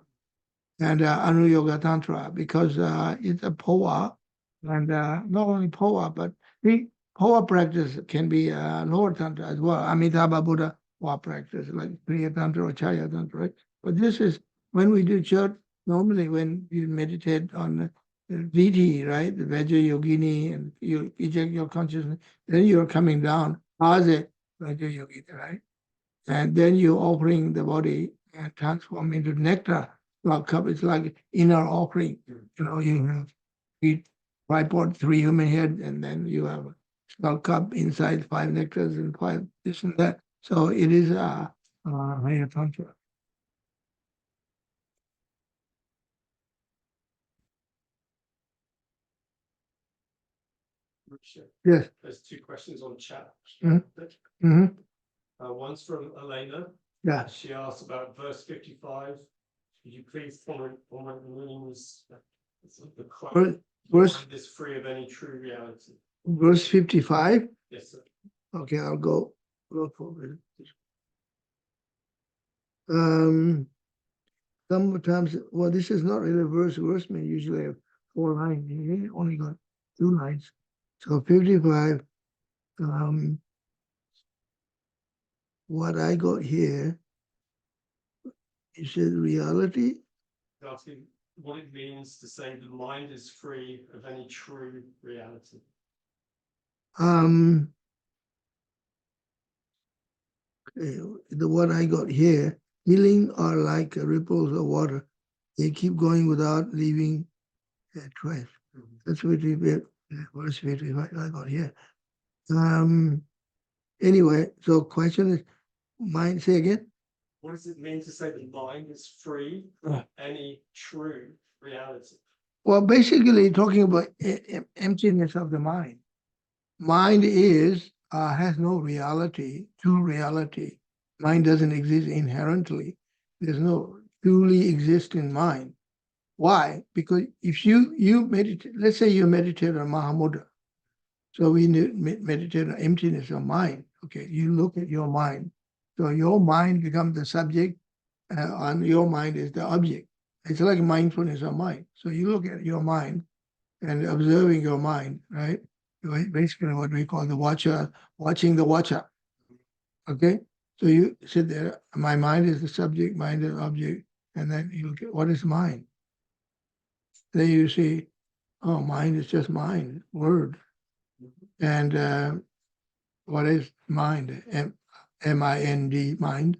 and Anuyoga Tantra because it's a POA and not only POA, but the POA practice can be lower Tantra as well. Amitabha Buddha POA practice like Kriya Tantra or Chaya Tantra, right? But this is when we do church, normally when you meditate on the VT, right? The Vajra Yogini and you eject your consciousness, then you're coming down as a Vajra Yogini, right? And then you're offering the body and transform into nectar. Well, cup is like inner offering. You have eat 5 pot, 3 human head, and then you have a small cup inside 5 nectars and 5 this and that. So it is a higher tantra. Yes. There's 2 questions on chat. Mm-hmm. One's from Elena. Yeah. She asked about verse 55. Could you please comment on what means the quote? Verse is free of any true reality. Verse 55. Yes, sir. Okay, I'll go look for it. Sometimes, well, this is not really verse. Verse may usually have 4 lines. He only got 2 lines. So 55. What I got here is it reality? Asking what it means to say the mind is free of any true reality. the one I got here, healing are like ripples of water. They keep going without leaving a trace. That's what verse 55 I got here. Anyway, so question is, mind, say again? What does it mean to say the mind is free Ah. of any true reality? Well, basically talking about emptiness of the mind. Mind has no reality, true reality. Mind doesn't exist inherently. There's no truly existing mind. Why? Because if you meditate, let's say you meditate on Mahamudra. So we meditate on emptiness of mind. Okay, you look at your mind. So your mind becomes the subject, and your mind is the object. It's like mindfulness of mind. So you look at your mind and observing your mind, right? Basically what we call the watcher, watching the watcher. Okay? So you sit there, my mind is the subject, mind is the object, and then you look at what is mind? Then you see, oh, mind is just mind, word. And what is mind? M-I-N-D, mind.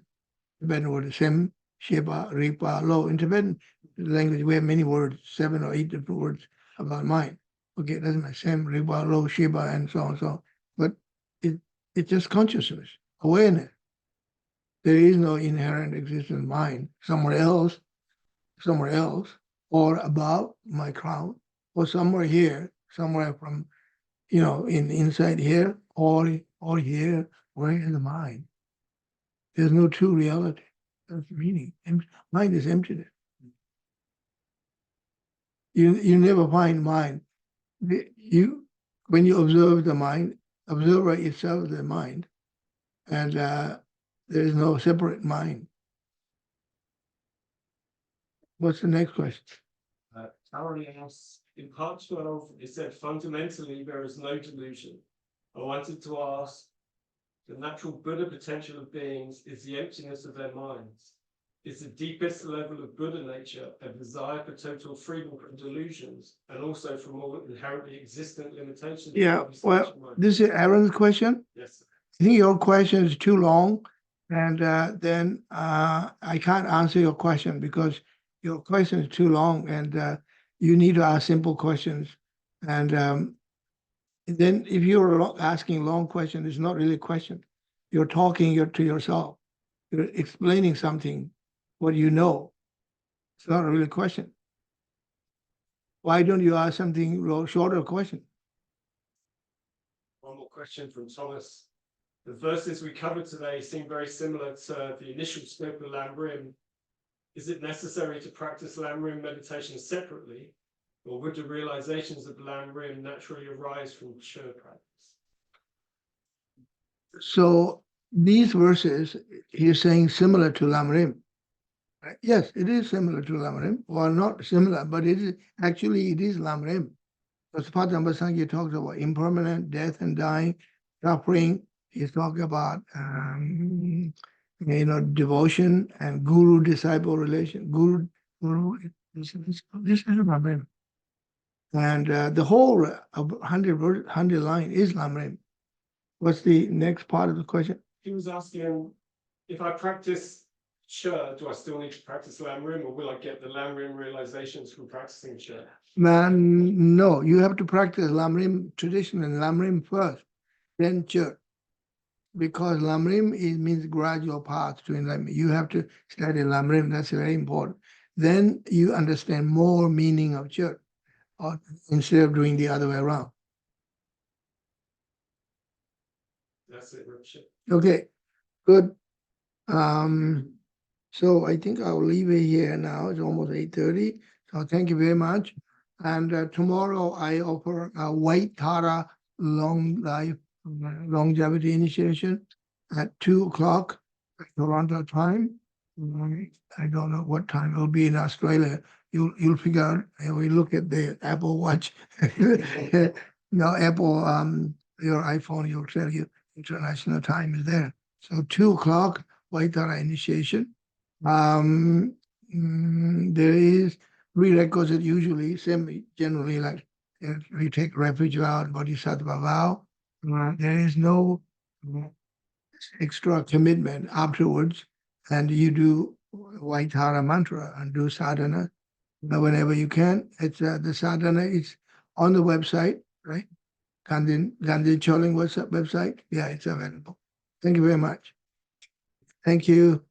Tibetan word is Sem, Sheba, Ripa, Lo. In Tibetan language, we have many words, 7 or 8 different words about mind. Okay, it doesn't matter, Sem, Ripa, Lo, Sheba, and so on, so on. But it's just consciousness, awareness. There is no inherent existent mind somewhere else, or above my crown, or somewhere here, somewhere from, inside here, or here. Where is the mind? There's no true reality. That's the meaning. Mind is emptiness. You never find mind. When you observe the mind, observer itself is the mind, and there is no separate mind. What's the next question? Caroline asks, in part 12, it said fundamentally there is no delusion. I wanted to ask, the natural Buddha potential of beings is the emptiness of their minds. Is the deepest level of Buddha nature a desire for total freedom from delusions and also from all inherently existent limitations? Yeah, well, this is Aaron's question. Yes, sir. I think your question is too long, and then I can't answer your question because your question is too long, and you need to ask simple questions. And then if you're asking long questions, it's not really a question. You're talking to yourself. You're explaining something, what you know. It's not a really question. Why don't you ask something shorter question? One more question from Thomas. The verses we covered today seem very similar to the initial scope of Lam Rim. Is it necessary to practice Lam Rim meditation separately, or would the realizations of Lam Rim naturally arise from Chur practice? So these verses, he's saying similar to Lam Rim. Right? Yes, it is similar to Lam Rim. Well, not similar, but it is Lam Rim. Because Padampa Sangye talks about impermanent death and dying, suffering. He's talking about devotion and guru-disciple relation. Guru, this is Lam Rim. And the whole 100 line is Lam Rim. What's the next part of the question? He was asking, if I practice Chur, do I still need to practice Lam Rim, or will I get the Lam Rim realizations from practicing Chur? No, you have to practice Lam Rim tradition and Lam Rim first, then Chur. Because Lam Rim means gradual path to enlightenment. You have to study Lam Rim, that's very important. Then you understand more meaning of Chur, or instead of doing the other way around. That's it, Richard. Okay, good. So I think I'll leave it here now. It's almost 8:30. So thank you very much. And tomorrow I offer a White Tara long life longevity initiation at 2:00 Toronto time. I don't know what time it'll be in Australia. You'll figure out. We look at the Apple Watch. Apple your iPhone. You'll tell you international time is there. So 2:00 White Tara initiation. There is prerequisite usually, generally like we take refuge vow and bodhisattva vow. There is no extra commitment afterwards, and you do White Hara mantra and do sadhana whenever you can. It's the sadhana is on the website, right? Gaden Choling website. Yeah, it's available. Thank you very much. Thank you.